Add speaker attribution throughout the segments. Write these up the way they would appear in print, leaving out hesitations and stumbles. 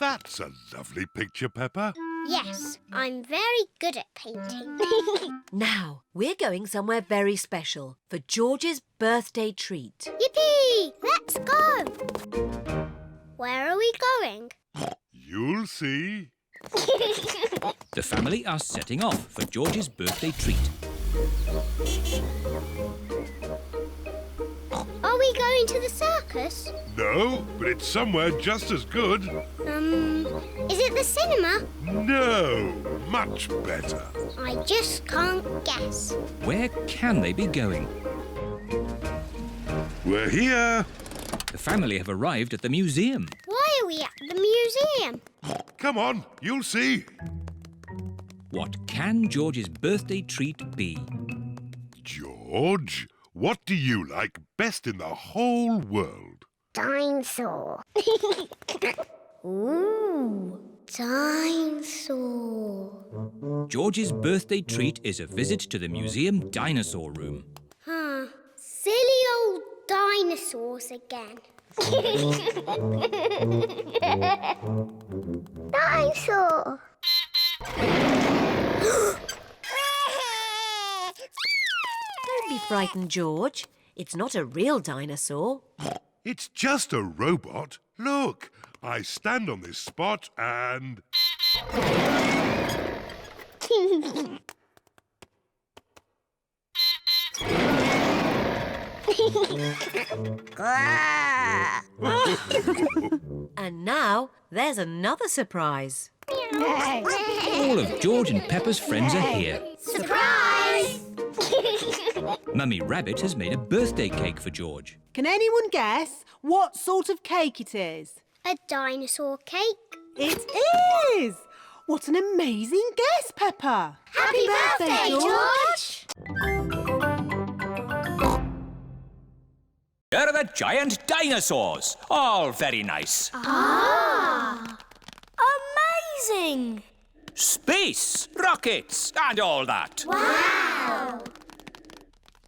Speaker 1: That's a lovely picture, Peppa.
Speaker 2: Yes, I'm very good at painting.
Speaker 3: Now, we're going somewhere very special for George's birthday treat.
Speaker 2: Yippee! Let's go! Where are we going?
Speaker 1: You'll see.
Speaker 4: The family are setting off for George's birthday treat.
Speaker 2: Are we going to the circus?
Speaker 1: No, but it's somewhere just as good.
Speaker 2: Is it the cinema?
Speaker 1: No, much better.
Speaker 2: I just can't guess.
Speaker 4: Where can they be going?
Speaker 1: We're here.
Speaker 4: The family have arrived at the museum.
Speaker 2: Why are we at the museum?
Speaker 1: Come on, you'll see.
Speaker 4: What can George's birthday treat be?
Speaker 1: George, what do you like best in the whole world?
Speaker 2: Dinosaur. Ooh, dinosaur.
Speaker 4: George's birthday treat is a visit to the museum dinosaur room.
Speaker 2: Silly old dinosaurs again. Dinosaur.
Speaker 3: Don't be frightened, George. It's not a real dinosaur.
Speaker 1: It's just a robot. Look, I stand on this spot and...
Speaker 3: And now, there's another surprise.
Speaker 4: All of George and Peppa's friends are here.
Speaker 2: Surprise!
Speaker 4: Mummy Rabbit has made a birthday cake for George.
Speaker 5: Can anyone guess what sort of cake it is?
Speaker 2: A dinosaur cake.
Speaker 5: It is! What an amazing guess, Peppa!
Speaker 2: Happy birthday, George!
Speaker 4: Here are the giant dinosaurs. All very nice.
Speaker 2: Amazing!
Speaker 4: Space, rockets, and all that.
Speaker 2: Wow!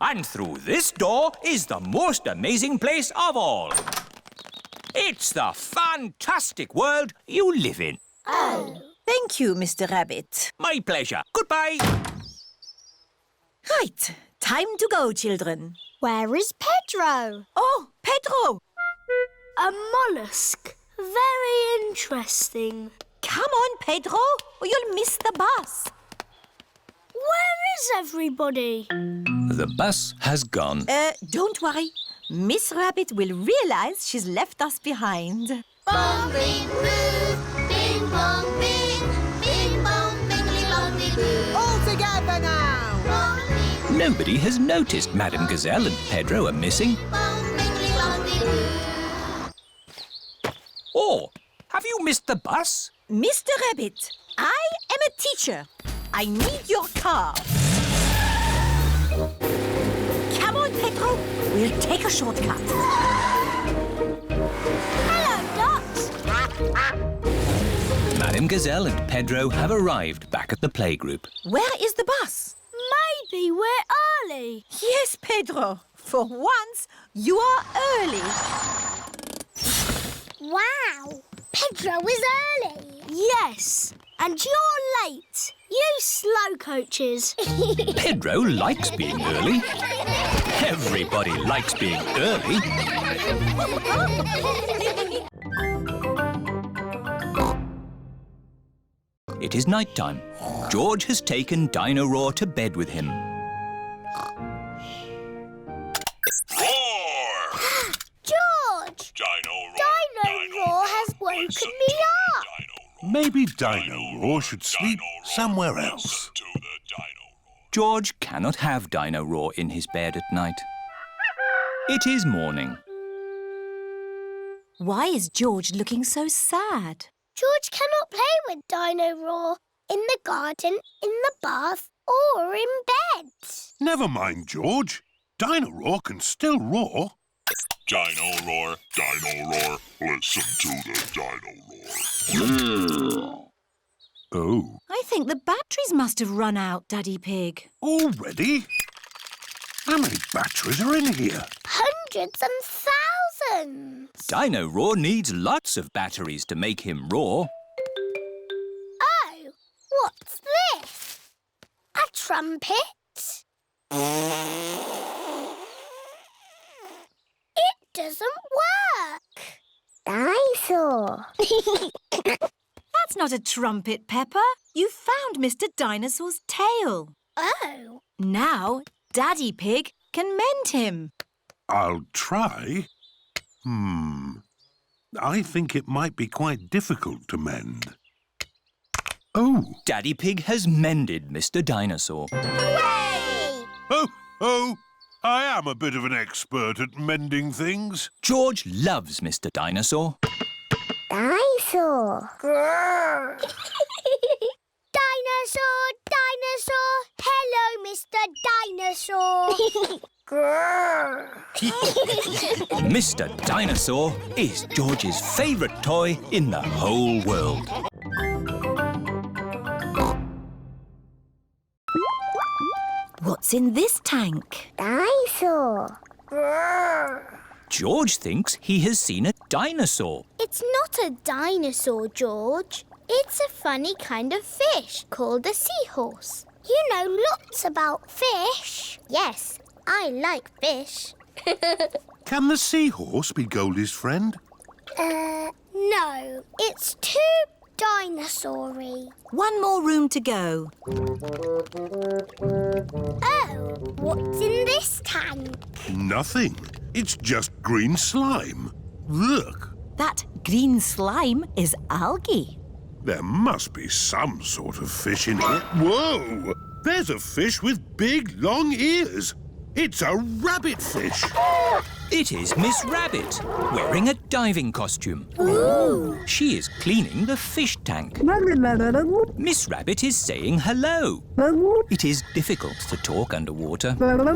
Speaker 4: And through this door is the most amazing place of all. It's the fantastic world you live in.
Speaker 2: Oh.
Speaker 6: Thank you, Mr. Rabbit.
Speaker 4: My pleasure. Goodbye.
Speaker 6: Right, time to go, children.
Speaker 2: Where is Pedro?
Speaker 6: Oh, Pedro!
Speaker 2: A mollusk. Very interesting.
Speaker 6: Come on, Pedro, or you'll miss the bus.
Speaker 2: Where is everybody?
Speaker 4: The bus has gone.
Speaker 6: Don't worry. Miss Rabbit will realise she's left us behind.
Speaker 2: Bong, bing, boo. Bing, bong, bing. Bing, bong, bingly, bongly, boo.
Speaker 5: All together now!
Speaker 2: Bong, bing,
Speaker 4: Nobody has noticed Madame Gazelle and Pedro are missing.
Speaker 2: bong, bingly, bongly, boo.
Speaker 4: Oh, have you missed the bus?
Speaker 6: Mr. Rabbit, I am a teacher. I need your car. Come on, Pedro. We'll take a shortcut.
Speaker 2: Hello, ducks.
Speaker 4: Madame Gazelle and Pedro have arrived back at the playgroup.
Speaker 6: Where is the bus?
Speaker 2: Maybe we're early.
Speaker 6: Yes, Pedro. For once, you are early.
Speaker 2: Wow. Pedro is early. Yes, and you're late. You slow coaches.
Speaker 4: Pedro likes being early. Everybody likes being early. It is night time. George has taken Dino Roar to bed with him.
Speaker 1: Roar!
Speaker 2: George! Dino Roar has woken me up.
Speaker 1: Maybe Dino Roar should sleep somewhere else.
Speaker 4: George cannot have Dino Roar in his bed at night. It is morning.
Speaker 3: Why is George looking so sad?
Speaker 2: George cannot play with Dino Roar in the garden, in the bath, or in bed.
Speaker 1: Never mind, George. Dino Roar can still roar.
Speaker 7: Dino roar, listen to the dino roar.
Speaker 1: Oh,
Speaker 3: I think the batteries must have run out, Daddy Pig.
Speaker 1: already? How many batteries are in here?
Speaker 2: Hundreds and thousands.
Speaker 4: Dino Roar needs lots of batteries to make him roar.
Speaker 2: Oh, what's this? A trumpet? It doesn't work. Dinosaur.
Speaker 6: That's not a trumpet, Peppa. You found Mr. Dinosaur's tail.
Speaker 2: Oh.
Speaker 6: Now, Daddy Pig can mend him.
Speaker 1: I'll try. I think it might be quite difficult to mend. Oh!
Speaker 4: Daddy Pig has mended Mr. Dinosaur.
Speaker 2: Hooray!
Speaker 1: Oh! I am a bit of an expert at mending things.
Speaker 4: George loves Mr. Dinosaur.
Speaker 2: Dinosaur. Grrr. Dinosaur, dinosaur. Hello, Mr. Dinosaur. Grrr.
Speaker 4: Mr. Dinosaur is George's favourite toy in the whole world.
Speaker 6: What's in this tank?
Speaker 2: Dinosaur. Grrr.
Speaker 4: George thinks he has seen a dinosaur.
Speaker 2: It's not a dinosaur, George. It's a funny kind of fish called a seahorse. You know lots about fish. Yes, I like fish.
Speaker 1: Can the seahorse be Goldie's friend?
Speaker 2: No. It's too dinosaur-y.
Speaker 6: One more room to go.
Speaker 2: Oh, what's in this tank?
Speaker 1: Nothing. It's just green slime. Look,
Speaker 6: That green slime is algae.
Speaker 1: there must be some sort of fish in here. Whoa! There's a fish with big, long ears. It's a rabbit fish.
Speaker 4: It is Miss Rabbit, wearing a diving costume.
Speaker 2: Ooh.
Speaker 4: She is cleaning the fish tank. Miss Rabbit is saying hello. It is difficult to talk underwater.
Speaker 2: Hello,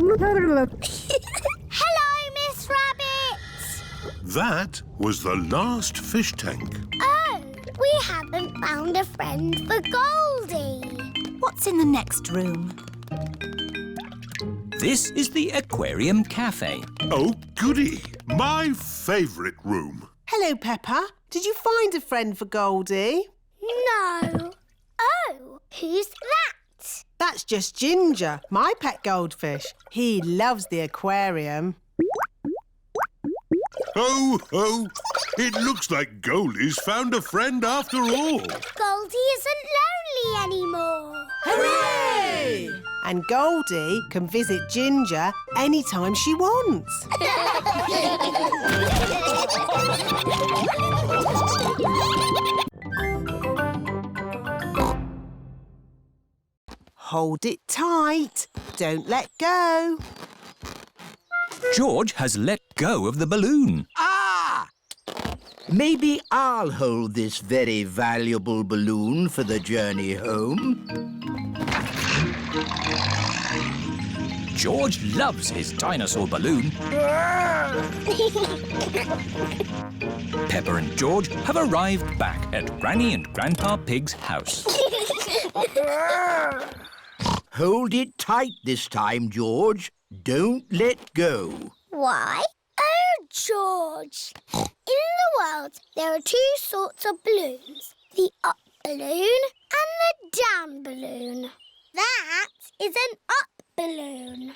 Speaker 2: Miss Rabbit.
Speaker 1: That was the last fish tank.
Speaker 2: Oh, we haven't found a friend for Goldie.
Speaker 6: What's in the next room?
Speaker 4: This is the Aquarium Cafe.
Speaker 1: Oh, goody! My favourite room.
Speaker 5: Hello, Peppa. Did you find a friend for Goldie?
Speaker 2: No. Oh, who's that?
Speaker 5: That's just Ginger, my pet goldfish. He loves the aquarium.
Speaker 1: Ho, ho! It looks like Goldie's found a friend after all.
Speaker 2: Goldie isn't lonely anymore.
Speaker 5: Hooray! And Goldie can visit Ginger anytime she wants. Hold it tight. Don't let go.
Speaker 4: George has let go of the balloon.
Speaker 8: Ah! Maybe I'll hold this very valuable balloon for the journey home.
Speaker 4: George loves his dinosaur balloon. Peppa and George have arrived back at Granny and Grandpa Pig's house.
Speaker 8: Hold it tight this time, George. Don't let go.
Speaker 2: Why? Oh, George. In the world, there are two sorts of balloons. The up balloon and the down balloon. That is an up balloon.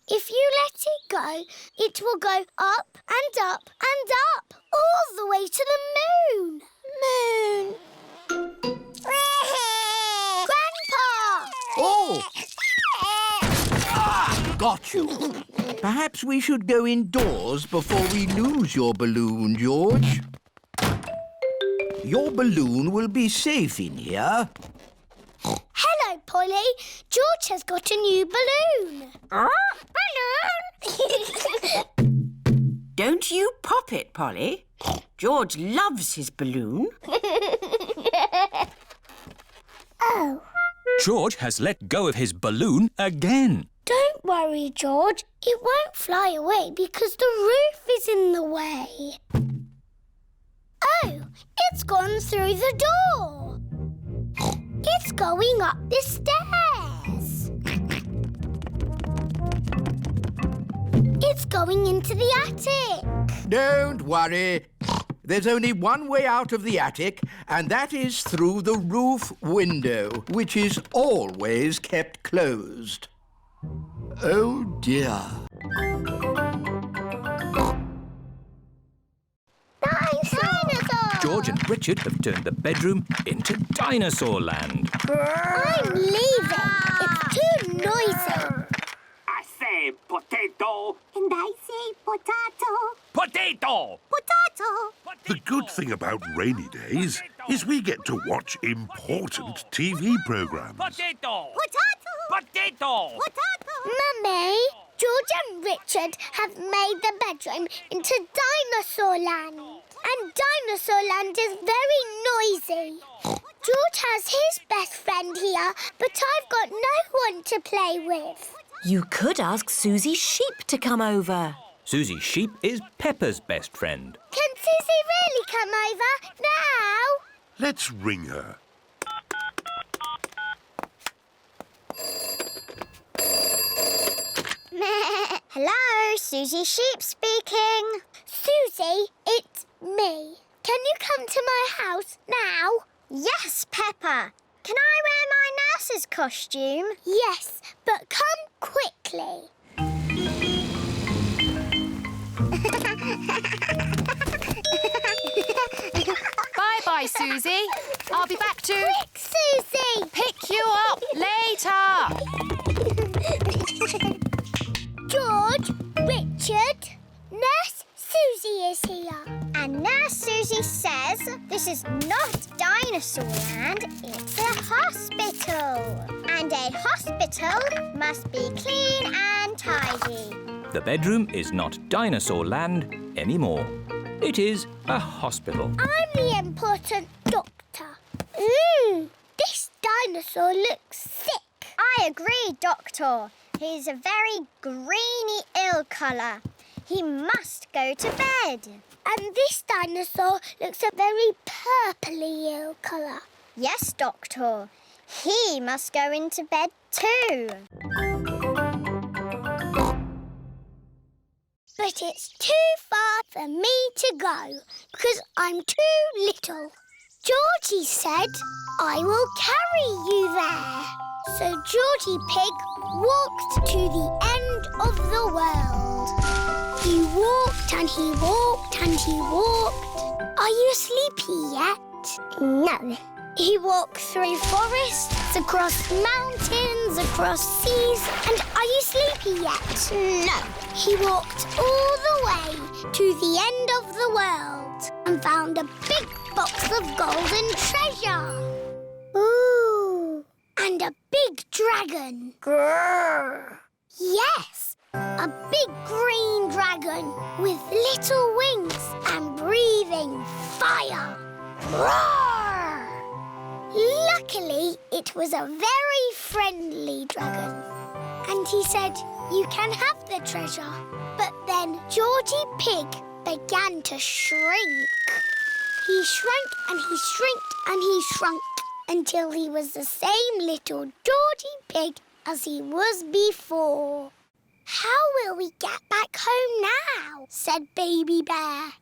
Speaker 2: If you let it go, it will go up and up and up, all the way to the moon. Moon. Grandpa!
Speaker 8: Oh! Got you. Perhaps we should go indoors before we lose your balloon, George. Your balloon will be safe in here.
Speaker 2: Hello, Polly. George has got a new balloon. Balloon!
Speaker 9: Don't you pop it, Polly. George loves his balloon.
Speaker 2: Oh.
Speaker 4: George has let go of his balloon again.
Speaker 2: Don't worry, George. It won't fly away because the roof is in the way. Oh, it's gone through the door. It's going up the stairs. It's going into the attic.
Speaker 8: Don't worry. There's only one way out of the attic, and that is through the roof window, which is always kept closed. Oh, dear.
Speaker 2: Dinosaur!
Speaker 4: George and Richard have turned the bedroom into Dinosaur Land.
Speaker 2: I'm leaving. It's too noisy.
Speaker 10: I say potato.
Speaker 2: And I say potato.
Speaker 4: Potato!
Speaker 2: Potato.
Speaker 1: The good thing about rainy days is we get to watch important TV programs.
Speaker 4: Potato!
Speaker 2: Potato.
Speaker 4: Potato!
Speaker 2: Potato. Mummy, George and Richard have made the bedroom into Dinosaur Land. And Dinosaur Land is very noisy. George has his best friend here, but I've got no one to play with.
Speaker 6: You could ask Susie Sheep to come over.
Speaker 4: Susie Sheep is Peppa's best friend.
Speaker 2: Can Susie really come over now?
Speaker 1: Let's ring her.
Speaker 2: Hello, Susie Sheep speaking. Susie, it's me. Can you come to my house now? Yes, Peppa. Can I wear my nurse's costume? Yes, but come quickly.
Speaker 6: Bye-bye, Susie. I'll be back to
Speaker 2: Quick, Susie!
Speaker 6: pick you up later.
Speaker 2: George, Richard, Nurse Susie is here. And Nurse Susie says this is not Dinosaur Land, it's a hospital. And a hospital must be clean and tidy.
Speaker 4: The bedroom is not Dinosaur Land anymore. It is a hospital.
Speaker 2: I'm the important doctor. This dinosaur looks sick. I agree, Doctor. He's a very greeny ill colour. He must go to bed. And this dinosaur looks a very purpley ill colour. Yes, Doctor. He must go into bed too. But it's too far for me to go because I'm too little. Georgie said, I will carry you there. So Georgie Pig walked to the end of the world. He walked and he walked and he walked. Are you sleepy yet? No. He walked through forests, across mountains, across seas. And are you sleepy yet? No. He walked all the way to the end of the world and found a big box of golden treasure. Ooh. And a big dragon. Grrr. Yes, a big green dragon with little wings and breathing fire. Roar! Luckily, it was a very friendly dragon. And he said, you can have the treasure. But then Georgie Pig began to shrink. He shrank and he shrinked and he shrunk until he was the same little Georgie Pig as he was before. How will we get back home now? Said Baby Bear.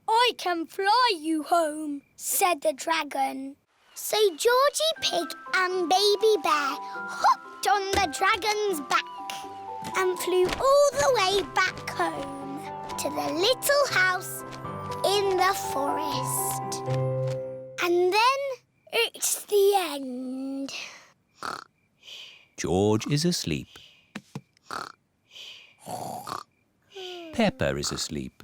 Speaker 2: I can fly you home, said the dragon. So Georgie Pig and Baby Bear hopped on the dragon's back and flew all the way back home to the little house in the forest. And then it's the end.
Speaker 4: George is asleep. Peppa is asleep.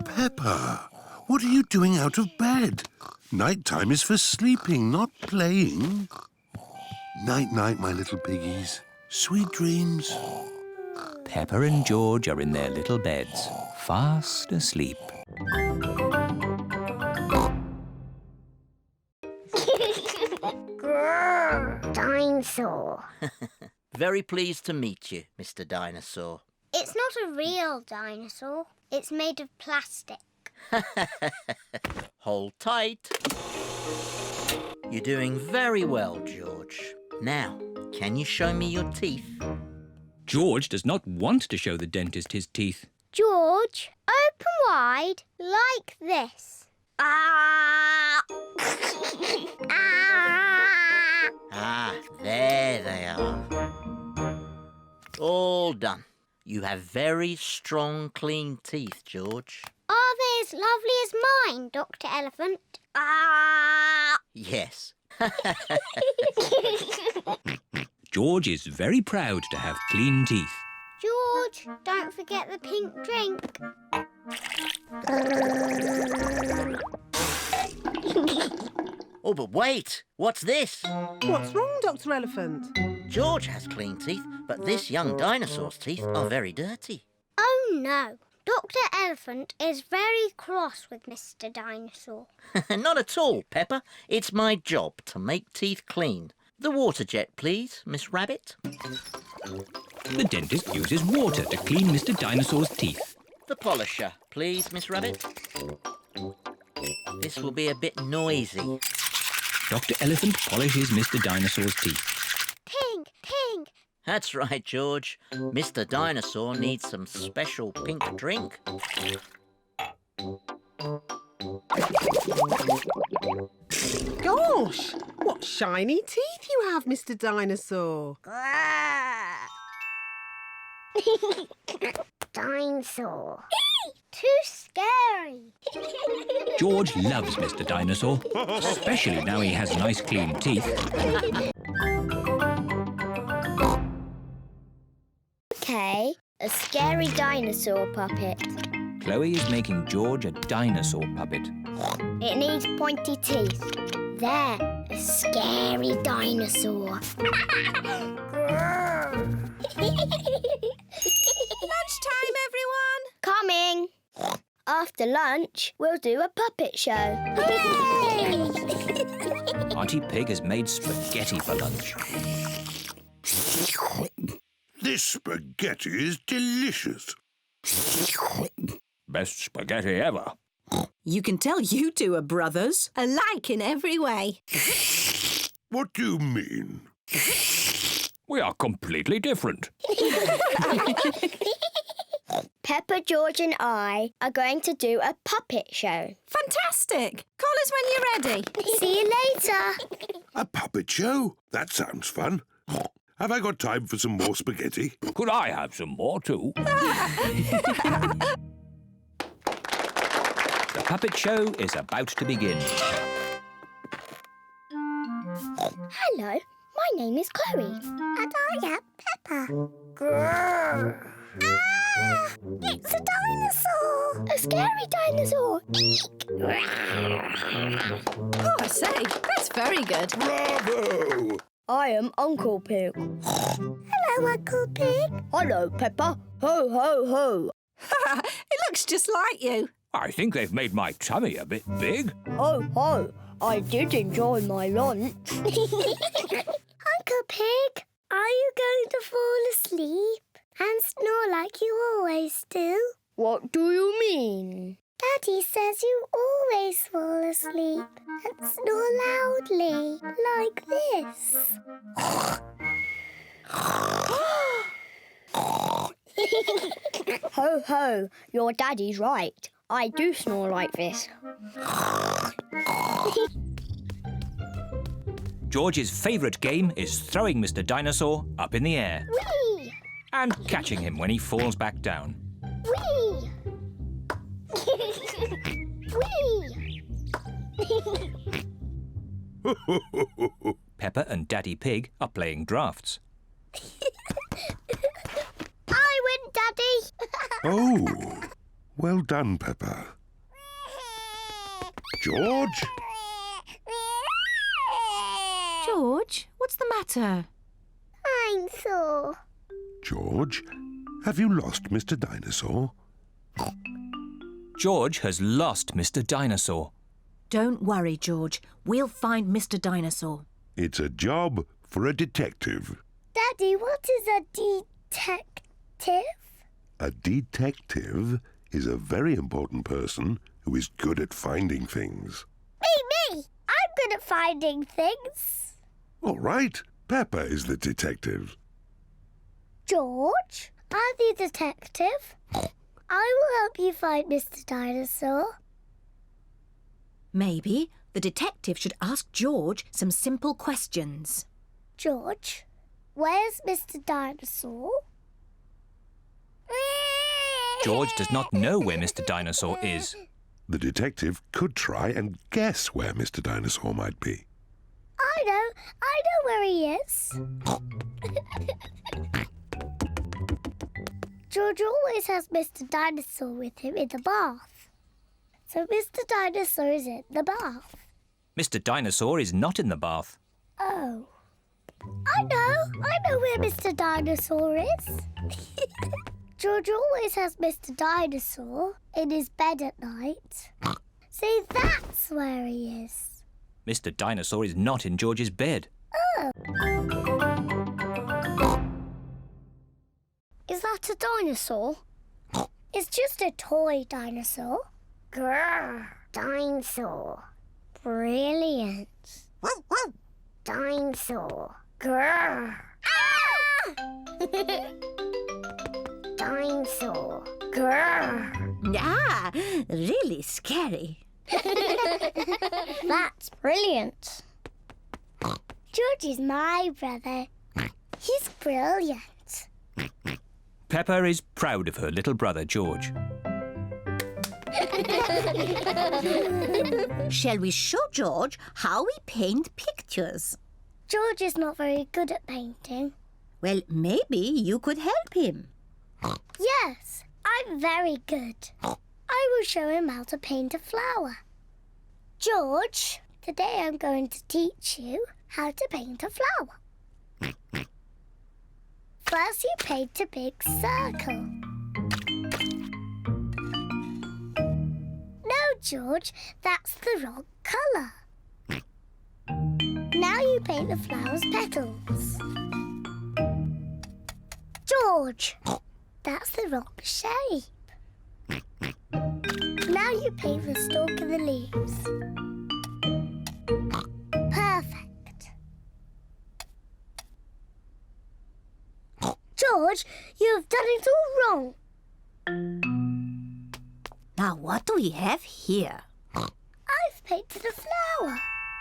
Speaker 1: Peppa, what are you doing out of bed? Night-time is for sleeping, not playing. Night-night, my little piggies. Sweet dreams.
Speaker 4: Peppa and George are in their little beds, fast asleep.
Speaker 2: Grrr, dinosaur.
Speaker 11: Very pleased to meet you, Mr. Dinosaur.
Speaker 2: It's not a real dinosaur. It's made of plastic.
Speaker 11: Hold tight. You're doing very well, George. Now, can you show me your teeth?
Speaker 4: George does not want to show the dentist his teeth.
Speaker 2: George, open wide like this. Ah! Ah!
Speaker 11: Ah, there they are. All done. You have very strong, clean teeth, George.
Speaker 2: Are they as lovely as mine, Dr. Elephant? Ah!
Speaker 11: Yes.
Speaker 4: George is very proud to have clean teeth.
Speaker 2: George, don't forget the pink drink.
Speaker 11: Oh, but wait! What's this?
Speaker 5: What's wrong, Dr. Elephant?
Speaker 11: George has clean teeth, but this young dinosaur's teeth are very dirty.
Speaker 2: Oh, no. Dr. Elephant is very cross with Mr. Dinosaur.
Speaker 11: Not at all, Peppa. It's my job to make teeth clean. The water jet, please, Miss Rabbit.
Speaker 4: The dentist uses water to clean Mr. Dinosaur's teeth.
Speaker 11: The polisher, please, Miss Rabbit. This will be a bit noisy.
Speaker 4: Dr. Elephant polishes Mr. Dinosaur's teeth.
Speaker 2: Pink, pink.
Speaker 11: That's right, George. Mr. Dinosaur needs some special pink drink.
Speaker 5: Gosh, what shiny teeth you have, Mr. Dinosaur.
Speaker 2: Dinosaur. Too scary.
Speaker 4: George loves Mr. Dinosaur, especially now he has nice clean teeth.
Speaker 2: Okay, a scary dinosaur puppet.
Speaker 4: Chloe is making George a dinosaur puppet.
Speaker 2: It needs pointy teeth. There, a scary dinosaur.
Speaker 6: Lunchtime, everyone!
Speaker 2: Coming. After lunch, we'll do a puppet show. Hooray!
Speaker 4: Auntie Pig has made spaghetti for lunch.
Speaker 1: This spaghetti is delicious.
Speaker 4: Best spaghetti ever.
Speaker 6: You can tell you two are brothers, alike in every way.
Speaker 1: What do you mean?
Speaker 4: We are completely different.
Speaker 2: Peppa, George and I are going to do a puppet show.
Speaker 6: Fantastic! Call us when you're ready.
Speaker 2: See you later.
Speaker 1: A puppet show? That sounds fun. Have I got time for some more spaghetti?
Speaker 4: Could I have some more too? The puppet show is about to begin.
Speaker 2: Hello, my name is Chloe. And I am Peppa. Grrr. Ah! It's a dinosaur! A scary dinosaur!
Speaker 6: Oh, I say, that's very good.
Speaker 1: Bravo!
Speaker 2: I am Uncle Pig. Hello, Uncle Pig. Hello, Peppa. Ho, ho, ho.
Speaker 6: It looks just like you.
Speaker 4: I think they've made my tummy a bit big.
Speaker 2: Ho, ho. I did enjoy my lunch. Uncle Pig, are you going to fall asleep and snore like you always do? What do you mean? Daddy says you always fall asleep and snore loudly, like this. Ho, ho, your daddy's right. I do snore like this.
Speaker 4: George's favourite game is throwing Mr. Dinosaur up in the air.
Speaker 2: Whee!
Speaker 4: And catching him when he falls back down.
Speaker 2: Whee! Whee!
Speaker 4: Peppa and Daddy Pig are playing drafts.
Speaker 2: I win, Daddy!
Speaker 1: Oh, well done, Peppa. George?
Speaker 6: George, what's the matter?
Speaker 2: I'm sore.
Speaker 1: George, have you lost Mr. Dinosaur?
Speaker 4: George has lost Mr. Dinosaur.
Speaker 3: Don't worry, George. We'll find Mr. Dinosaur.
Speaker 1: It's a job for a detective.
Speaker 2: Daddy, what is a detective?
Speaker 1: A detective is a very important person who is good at finding things.
Speaker 2: Me! I'm good at finding things.
Speaker 1: All right, Peppa is the detective.
Speaker 2: George, I'm the detective. I will help you find Mr. Dinosaur?
Speaker 6: Maybe the detective should ask George some simple questions.
Speaker 2: George, where's Mr. Dinosaur?
Speaker 4: George does not know where Mr. Dinosaur is.
Speaker 1: The detective could try and guess where Mr. Dinosaur might be.
Speaker 2: I know where he is. George always has Mr. Dinosaur with him in the bath. So Mr. Dinosaur is in the bath.
Speaker 4: Mr. Dinosaur is not in the bath.
Speaker 2: Oh. I know where Mr. Dinosaur is. George always has Mr. Dinosaur in his bed at night. See, that's where he is.
Speaker 4: Mr. Dinosaur is not in George's bed.
Speaker 2: Oh. Is that a dinosaur? It's just a toy dinosaur. Grrr, dinosaur. Brilliant. Dinosaur. Grrr. Ah! Dinosaur. Grrr.
Speaker 12: Ah, really scary.
Speaker 2: That's brilliant. George is my brother. He's brilliant.
Speaker 4: Peppa is proud of her little brother, George.
Speaker 12: Shall we show George how we paint pictures?
Speaker 2: George is not very good at painting.
Speaker 12: Well, maybe you could help him.
Speaker 2: Yes, I'm very good. I will show him how to paint a flower. George, today I'm going to teach you how to paint a flower. First, you paint a big circle. No, George, that's the wrong colour. Now you paint the flower's petals. George, that's the wrong shape. Now you paint the stalk and the leaves. Perfect. George, you have done it all wrong.
Speaker 12: Now, what do we have here?
Speaker 2: I've painted a flower.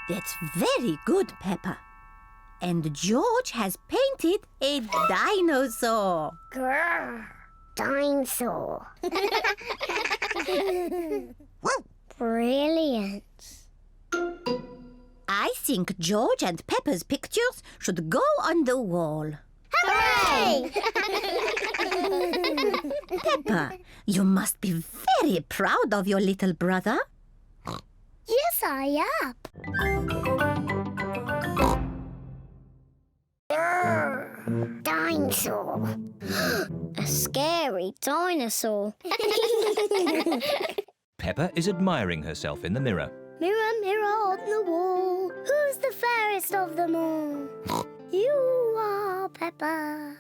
Speaker 12: That's very good, Peppa. And George has painted a dinosaur.
Speaker 2: Grrr. Dinosaur. Brilliant.
Speaker 12: I think George and Peppa's pictures should go on the wall.
Speaker 2: Hooray!
Speaker 12: Peppa, you must be very proud of your little brother.
Speaker 2: Yes, I am. Grrr, dinosaur. A scary dinosaur.
Speaker 4: Peppa is admiring herself in the mirror.
Speaker 2: Mirror, mirror on the wall, who's the fairest of them all? You are Peppa.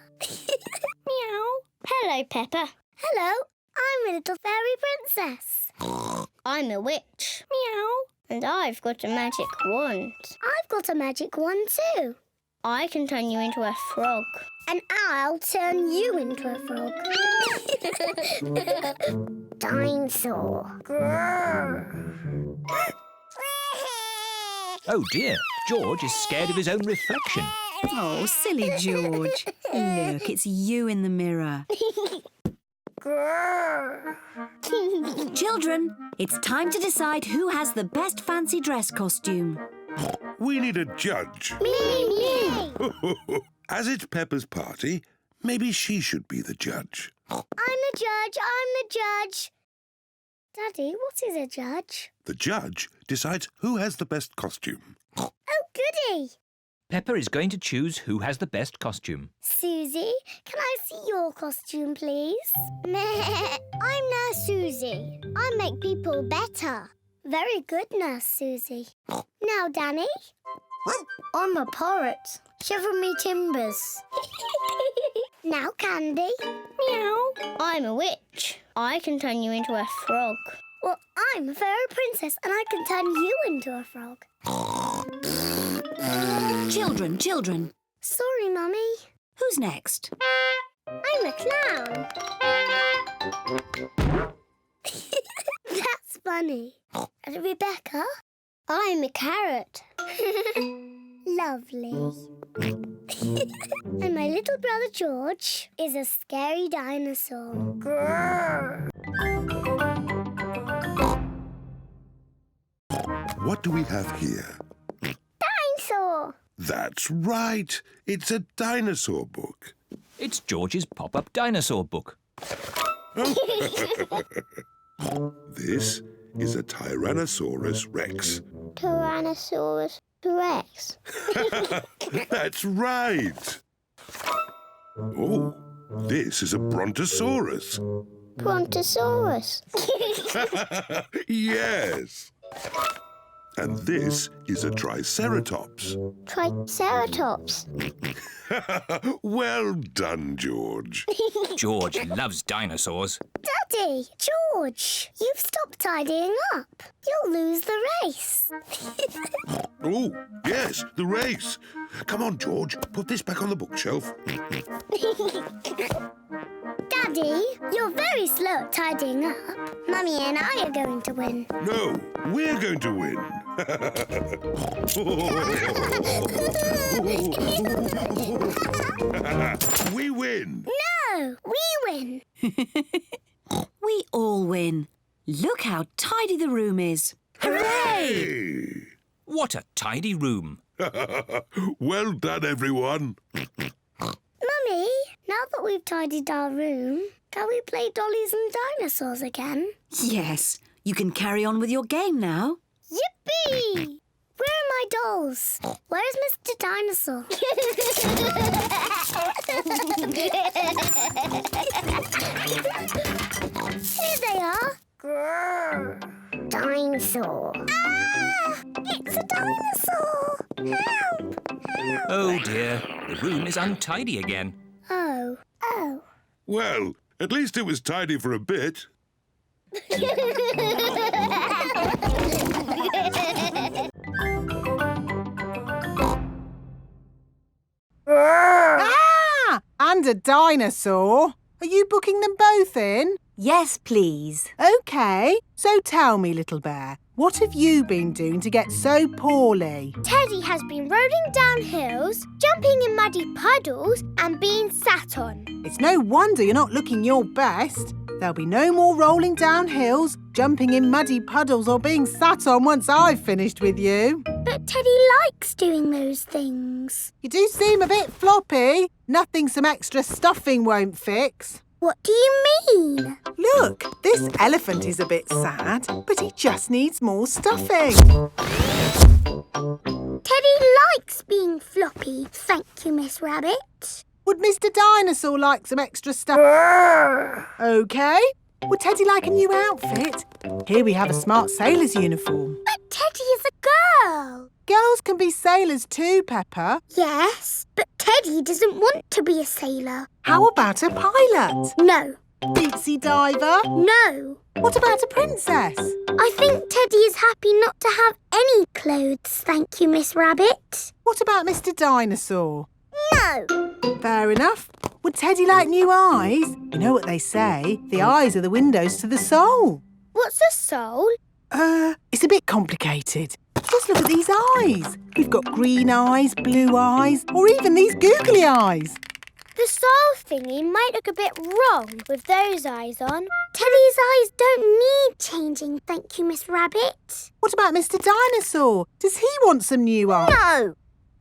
Speaker 2: Meow. Hello, Peppa. Hello, I'm a little fairy princess. I'm a witch. Meow. And I've got a magic wand. I've got a magic wand too. I can turn you into a frog. And I'll turn you into a frog. Dinosaur. Grrr.
Speaker 4: Oh dear, George is scared of his own reflection.
Speaker 6: Oh, silly George. Look, it's you in the mirror.
Speaker 2: Grrr.
Speaker 6: Children, it's time to decide who has the best fancy dress costume.
Speaker 1: We need a judge.
Speaker 2: Me.
Speaker 1: As it's Peppa's party, maybe she should be the judge.
Speaker 2: I'm the judge. Daddy, what is a judge?
Speaker 1: The judge decides who has the best costume.
Speaker 2: Oh, goody.
Speaker 4: Peppa is going to choose who has the best costume.
Speaker 2: Susie, can I see your costume, please? I'm Nurse Susie. I make people better. Very good, Nurse Susie. Now, Danny. I'm a pirate. Shiver me timbers. Now, Candy. Meow. I'm a witch. I can turn you into a frog. Well, I'm a fairy princess and I can turn you into a frog.
Speaker 6: Children.
Speaker 2: Sorry, Mummy.
Speaker 6: Who's next?
Speaker 2: I'm a clown. That's funny. And Rebecca? I'm a carrot. Lovely. And my little brother George is a scary dinosaur. Grrr.
Speaker 1: What do we have here?
Speaker 2: Dinosaur.
Speaker 1: That's right. It's a dinosaur book.
Speaker 4: It's George's pop-up dinosaur book.
Speaker 1: This is a Tyrannosaurus Rex.
Speaker 2: Tyrannosaurus Rex.
Speaker 1: That's right. Oh, this is a Brontosaurus.
Speaker 2: Brontosaurus.
Speaker 1: Yes. And this is a Triceratops.
Speaker 2: Triceratops.
Speaker 1: Well done, George.
Speaker 4: George loves dinosaurs.
Speaker 2: Daddy, George, you've stopped tidying up. You'll lose the race.
Speaker 1: Oh, yes, the race. Come on, George, put this back on the bookshelf.
Speaker 2: Daddy, you're very slow at tidying up. Mummy and I are going to win.
Speaker 1: No, we're going to win. We win.
Speaker 2: No, we win.
Speaker 6: We all win. Look how tidy the room is.
Speaker 1: Hooray!
Speaker 4: What a tidy room.
Speaker 1: Well done, everyone.
Speaker 2: Mummy, now that we've tidied our room, can we play dollies and dinosaurs again?
Speaker 6: Yes, you can carry on with your game now.
Speaker 2: Yippee! Where are my dolls? Where's Mr. Dinosaur? Here they are. Grrr. Dinosaur. Ah! It's a dinosaur! Help! Help!
Speaker 4: Oh dear, the room is untidy again.
Speaker 2: Oh.
Speaker 1: Well, at least it was tidy for a bit.
Speaker 5: Ah! And a dinosaur. Are you booking them both in?
Speaker 6: Yes, please.
Speaker 5: OK. So tell me, little bear, what have you been doing to get so poorly?
Speaker 2: Teddy has been rolling down hills, jumping in muddy puddles and being sat on.
Speaker 5: It's no wonder you're not looking your best. There'll be no more rolling down hills, jumping in muddy puddles or being sat on once I've finished with you.
Speaker 2: But Teddy likes doing those things.
Speaker 5: You do seem a bit floppy. Nothing some extra stuffing won't fix.
Speaker 2: What do you mean?
Speaker 5: Look, this elephant is a bit sad, but he just needs more stuffing.
Speaker 2: Teddy likes being floppy, thank you, Miss Rabbit.
Speaker 5: Would Mr. Dinosaur like some extra stuff? OK. Would Teddy like a new outfit? Here we have a smart sailor's uniform.
Speaker 2: But Teddy is a girl.
Speaker 5: Girls can be sailors too, Peppa.
Speaker 2: Yes, but Teddy doesn't want to be a sailor.
Speaker 5: How about a pilot?
Speaker 2: No.
Speaker 5: Deep sea diver?
Speaker 2: No.
Speaker 5: What about a princess?
Speaker 2: I think Teddy is happy not to have any clothes, thank you, Miss Rabbit.
Speaker 5: What about Mr. Dinosaur?
Speaker 2: No.
Speaker 5: Fair enough. Would Teddy like new eyes? You know what they say, the eyes are the windows to the soul.
Speaker 2: What's a soul?
Speaker 5: It's a bit complicated. Just look at these eyes. We've got green eyes, blue eyes, or even these googly eyes.
Speaker 2: The soul thingy might look a bit wrong with those eyes on. Teddy's eyes don't need changing, thank you, Miss Rabbit.
Speaker 5: What about Mr. Dinosaur? Does he want some new eyes?
Speaker 2: No.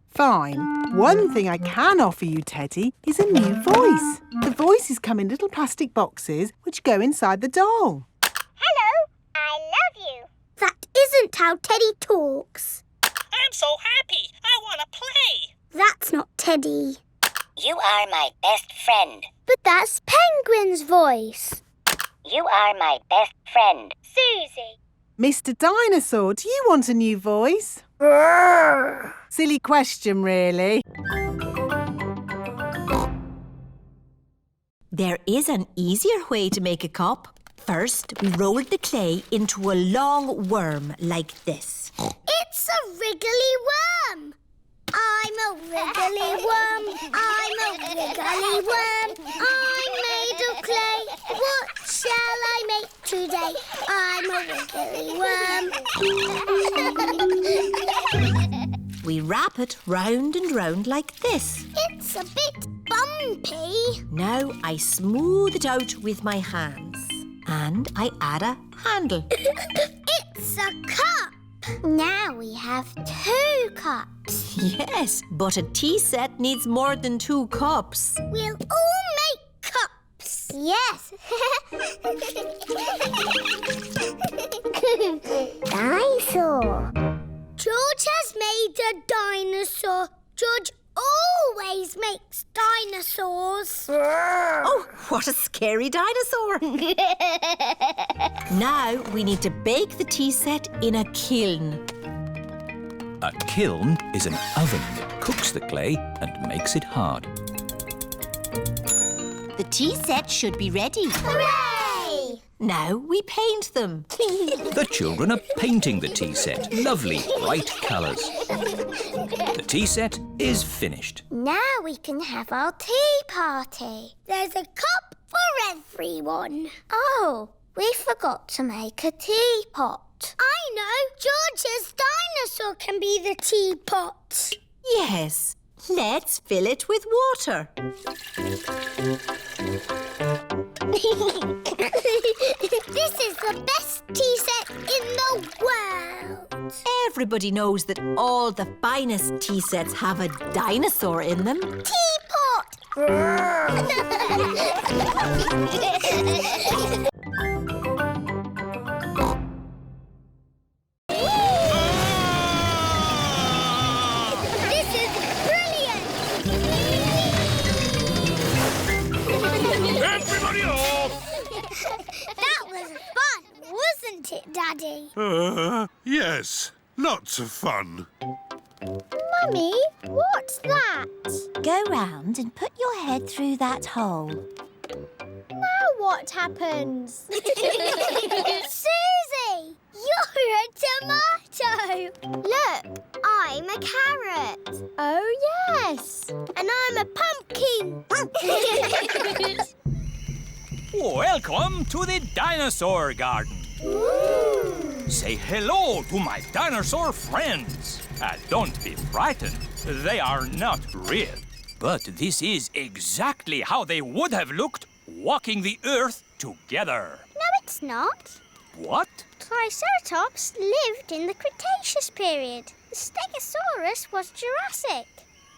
Speaker 5: Fine. One thing I can offer you, Teddy, is a new voice. The voices come in little plastic boxes which go inside the doll.
Speaker 2: Hello, I love you. That isn't how Teddy talks.
Speaker 13: I'm so happy. I want to play.
Speaker 2: That's not Teddy.
Speaker 13: You are my best friend.
Speaker 2: But that's Penguin's voice.
Speaker 13: You are my best friend.
Speaker 2: Susie.
Speaker 5: Mr. Dinosaur, do you want a new voice?
Speaker 2: Grrr.
Speaker 5: Silly question, really.
Speaker 3: There is an easier way to make a cup. First, we roll the clay into a long worm like this.
Speaker 2: It's a wriggly worm. I'm a wriggly worm. I'm a wriggly worm. I'm made of clay. What shall I make to today. I'm a wiggly worm.
Speaker 3: We wrap it round and round like this.
Speaker 2: It's a bit bumpy.
Speaker 3: Now I smooth it out with my hands. And I add a handle.
Speaker 2: It's a cup. Now we have 2 cups.
Speaker 3: Yes, but a tea set needs more than 2 cups.
Speaker 2: We'll all make cups. Yes. Dinosaur. George has made a dinosaur. George always makes dinosaurs.
Speaker 3: Oh, what a scary dinosaur. Now we need to bake the tea set in a kiln.
Speaker 4: A kiln is an oven that cooks the clay and makes it hard.
Speaker 3: The tea set should be ready.
Speaker 2: Hooray!
Speaker 3: Now we paint them.
Speaker 4: The children are painting the tea set. Lovely, bright colours. The tea set is finished.
Speaker 2: Now we can have our tea party. There's a cup for everyone. Oh, we forgot to make a teapot. I know. George's dinosaur can be the teapot.
Speaker 3: Yes, let's fill it with water.
Speaker 2: This is the best tea set in the world.
Speaker 3: Everybody knows that all the finest tea sets have a dinosaur in them.
Speaker 2: Teapot! This is brilliant!
Speaker 7: Everybody off!
Speaker 2: That was fun, wasn't it, Daddy?
Speaker 1: Yes. Lots of fun.
Speaker 2: Mummy, what's that?
Speaker 12: Go round and put your head through that hole.
Speaker 2: Now what happens? Susie, you're a tomato. Look, I'm a carrot. Oh, yes. And I'm a pumpkin.
Speaker 4: Welcome to the dinosaur garden. Say hello to my dinosaur friends. Don't be frightened. They are not real. But this is exactly how they would have looked walking the earth together.
Speaker 2: No, it's not.
Speaker 4: What?
Speaker 2: Triceratops lived in the Cretaceous period. The Stegosaurus was Jurassic.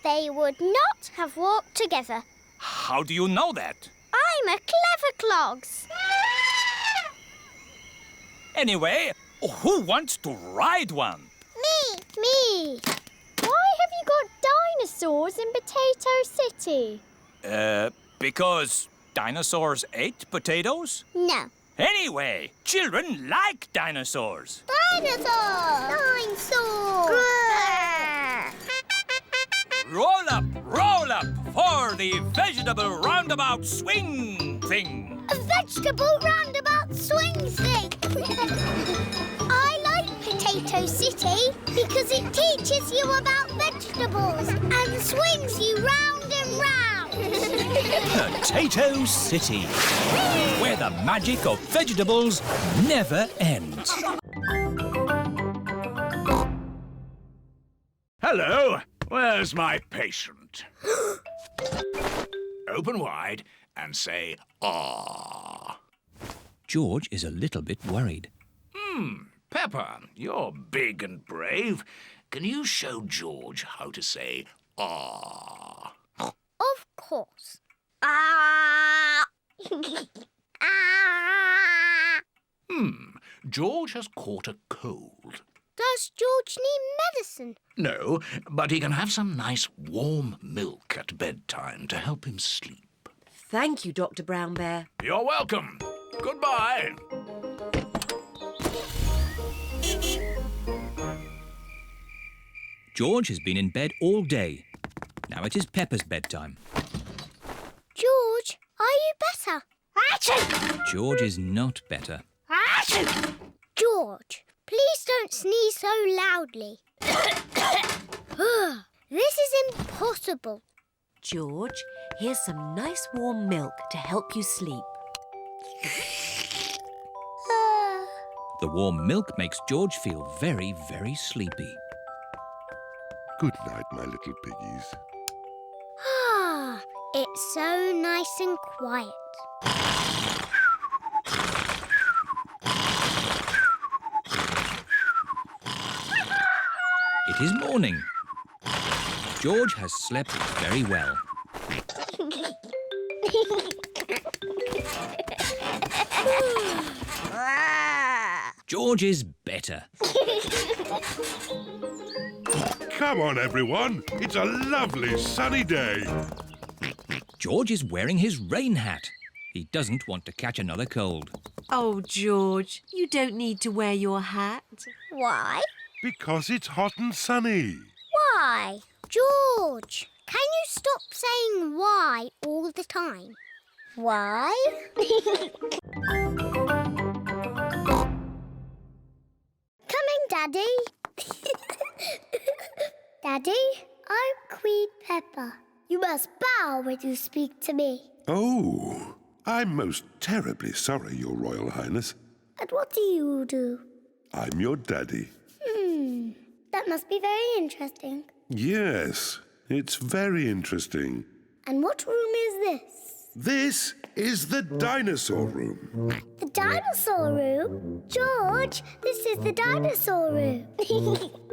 Speaker 2: They would not have walked together.
Speaker 4: How do you know that?
Speaker 2: I'm a clever clogs.
Speaker 4: Anyway, who wants to ride one?
Speaker 2: Me. Why have you got dinosaurs in Potato City?
Speaker 4: Because dinosaurs ate potatoes?
Speaker 2: No.
Speaker 4: Anyway, children like dinosaurs.
Speaker 2: Dinosaur!
Speaker 4: Roll up for the vegetable roundabout swing thing.
Speaker 2: A vegetable roundabout swing thing. I like Potato City because it teaches you about vegetables and swings you round and round.
Speaker 4: Potato City, where the magic of vegetables never ends.
Speaker 14: Hello, where's my patient? Open wide and say, ah.
Speaker 4: George is a little bit worried.
Speaker 14: Peppa, you're big and brave. Can you show George how to say, ah?
Speaker 2: Of course. Ah! Ah!
Speaker 14: George has caught a cold.
Speaker 2: Does George need medicine?
Speaker 14: No, but he can have some nice warm milk at bedtime to help him sleep.
Speaker 3: Thank you, Dr. Brown Bear.
Speaker 14: You're welcome. Goodbye.
Speaker 4: George has been in bed all day. Now it is Peppa's bedtime.
Speaker 2: George, are you better? Achoo!
Speaker 4: George is not better.
Speaker 2: Achoo! George, please don't sneeze so loudly. This is impossible.
Speaker 3: George, here's some nice warm milk to help you sleep.
Speaker 4: The warm milk makes George feel very, very sleepy.
Speaker 1: Good night, my little piggies.
Speaker 2: Ah, it's so nice and quiet.
Speaker 4: It is morning. George has slept very well. George is better.
Speaker 1: Come on, everyone. It's a lovely sunny day.
Speaker 4: George is wearing his rain hat. He doesn't want to catch another cold.
Speaker 6: Oh, George, you don't need to wear your hat.
Speaker 2: Why?
Speaker 1: Because it's hot and sunny.
Speaker 2: Why? George, can you stop saying why all the time? Why? Coming, Daddy. Daddy, I'm Queen Peppa. You must bow when you speak to me.
Speaker 1: Oh, I'm most terribly sorry, Your Royal Highness.
Speaker 2: And what do you do?
Speaker 1: I'm your daddy.
Speaker 2: That must be very interesting.
Speaker 1: Yes, it's very interesting.
Speaker 2: And what room is this?
Speaker 1: This is the dinosaur room.
Speaker 2: The dinosaur room? George, this is the dinosaur room.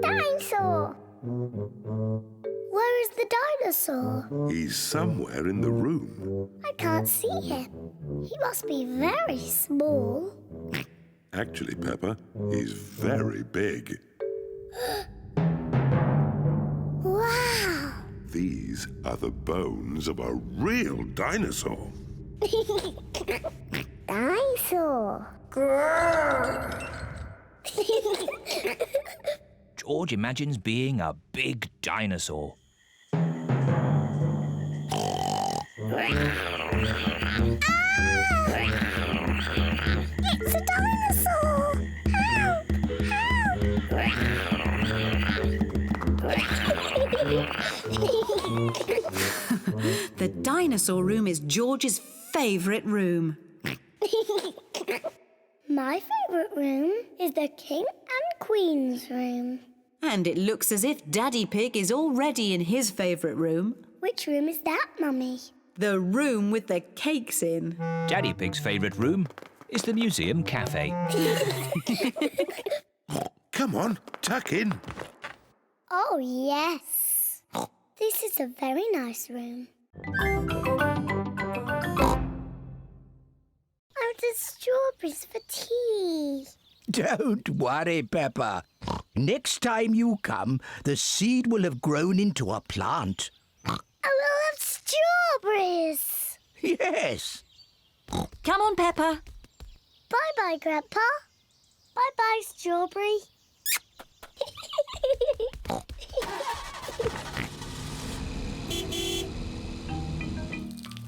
Speaker 2: Dinosaur! Where is the dinosaur?
Speaker 1: He's somewhere in the room.
Speaker 2: I can't see him. He must be very small.
Speaker 1: Actually, Peppa, he's very big.
Speaker 2: Wow!
Speaker 1: These are the bones of a real dinosaur.
Speaker 2: Dinosaur!
Speaker 4: George imagines being a big dinosaur.
Speaker 2: It's a dinosaur! Help!
Speaker 6: The dinosaur room is George's favourite room.
Speaker 2: My favourite room is the King and Queen's room.
Speaker 6: And it looks as if Daddy Pig is already in his favourite room.
Speaker 2: Which room is that, Mummy?
Speaker 6: The room with the cakes in.
Speaker 4: Daddy Pig's favourite room is the museum cafe.
Speaker 1: Come on, tuck in.
Speaker 2: Oh, yes. This is a very nice room. Oh, there's strawberries for tea.
Speaker 8: Don't worry, Peppa. Next time you come, the seed will have grown into a plant.
Speaker 2: I will have strawberries.
Speaker 8: Yes.
Speaker 6: Come on, Peppa.
Speaker 2: Bye-bye, Grandpa. Bye-bye, strawberry.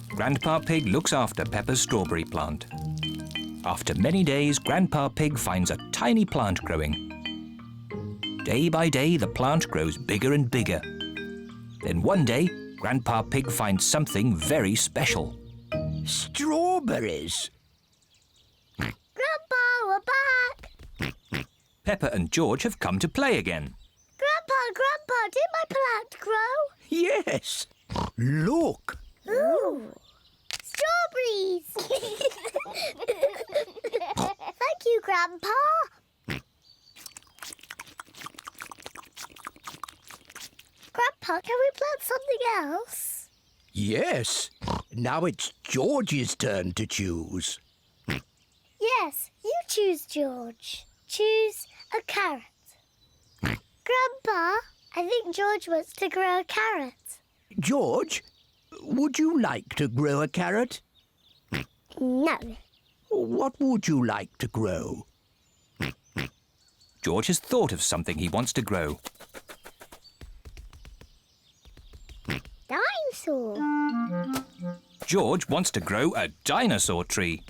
Speaker 4: Grandpa Pig looks after Peppa's strawberry plant. After many days, Grandpa Pig finds a tiny plant growing. Day by day, the plant grows bigger and bigger. Then one day, Grandpa Pig finds something very special.
Speaker 8: Strawberries.
Speaker 2: Grandpa, we're back.
Speaker 4: Peppa and George have come to play again.
Speaker 2: Grandpa, did my plant grow?
Speaker 8: Yes. Look.
Speaker 2: Ooh. Strawberries! Thank you, Grandpa. Grandpa, can we plant something else?
Speaker 8: Yes. Now it's George's turn to choose.
Speaker 2: Yes, you choose, George. Choose a carrot. Grandpa, I think George wants to grow a carrot.
Speaker 8: George, would you like to grow a carrot?
Speaker 2: No.
Speaker 8: What would you like to grow?
Speaker 4: George has thought of something he wants to grow.
Speaker 2: Dinosaur.
Speaker 4: George wants to grow a dinosaur tree.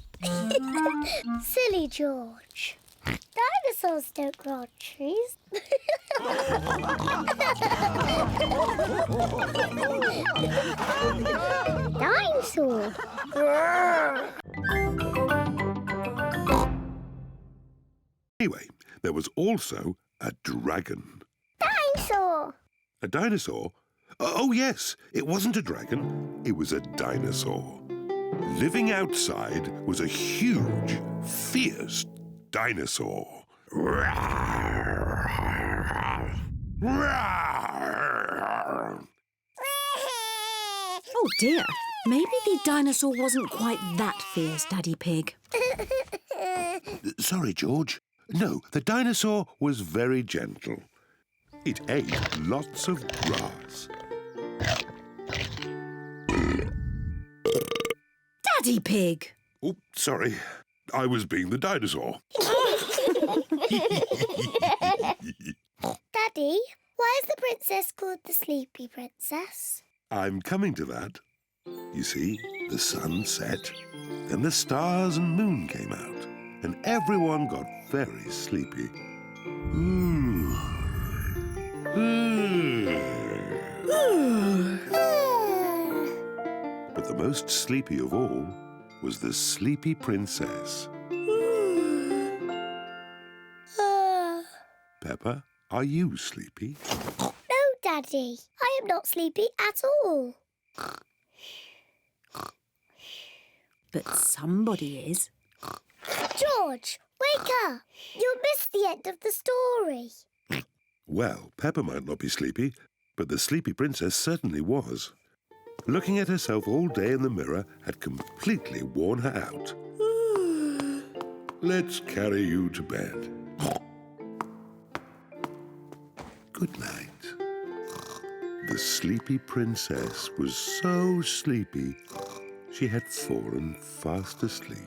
Speaker 2: Silly George. Dinosaurs don't grow on trees. Dinosaur.
Speaker 1: Anyway, there was also a dragon.
Speaker 2: Dinosaur!
Speaker 1: A dinosaur? Oh, yes, it wasn't a dragon. It was a dinosaur. Living outside was a huge, fierce dinosaur.
Speaker 6: Oh dear, maybe the dinosaur wasn't quite that fierce, Daddy Pig.
Speaker 1: Sorry, George. No, the dinosaur was very gentle. It ate lots of grass.
Speaker 6: Daddy Pig!
Speaker 1: Oh, sorry. I was being the dinosaur.
Speaker 2: Daddy, why is the princess called the Sleepy Princess?
Speaker 1: I'm coming to that. You see, the sun set, then the stars and moon came out, and everyone got very sleepy. But the most sleepy of all was the Sleepy Princess. Peppa, are you sleepy?
Speaker 2: No, Daddy. I am not sleepy at all.
Speaker 6: But somebody is.
Speaker 2: George, wake up. You'll miss the end of the story.
Speaker 1: Well, Peppa might not be sleepy, but the Sleepy Princess certainly was. Looking at herself all day in the mirror had completely worn her out. Let's carry you to bed. Good night. The Sleepy Princess was so sleepy, she had fallen fast asleep.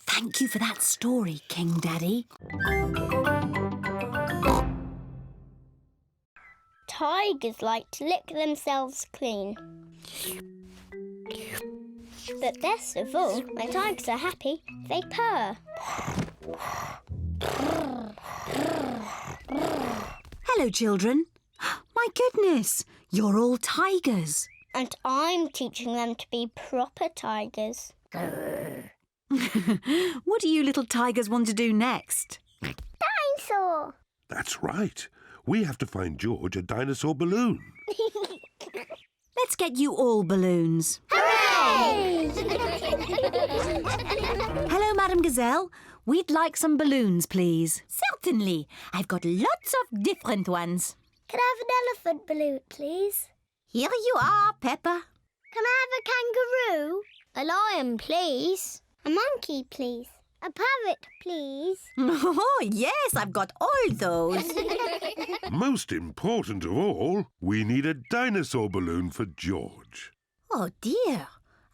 Speaker 6: Thank you for that story, King Daddy.
Speaker 2: Tigers like to lick themselves clean. But best of all, when tigers are happy, they purr.
Speaker 6: Hello, children. My goodness, you're all tigers.
Speaker 2: And I'm teaching them to be proper tigers.
Speaker 6: What do you little tigers want to do next?
Speaker 2: Dinosaur!
Speaker 1: That's right. We have to find George a dinosaur balloon.
Speaker 6: Let's get you all balloons.
Speaker 2: Hooray!
Speaker 6: Hello, Madam Gazelle. We'd like some balloons, please.
Speaker 12: Certainly. I've got lots of different ones.
Speaker 2: Can I have an elephant balloon, please?
Speaker 12: Here you are, Peppa.
Speaker 2: Can I have a kangaroo? A lion, please. A monkey, please. A parrot, please.
Speaker 12: Oh, yes, I've got all those.
Speaker 1: Most important of all, we need a dinosaur balloon for George.
Speaker 12: Oh, dear.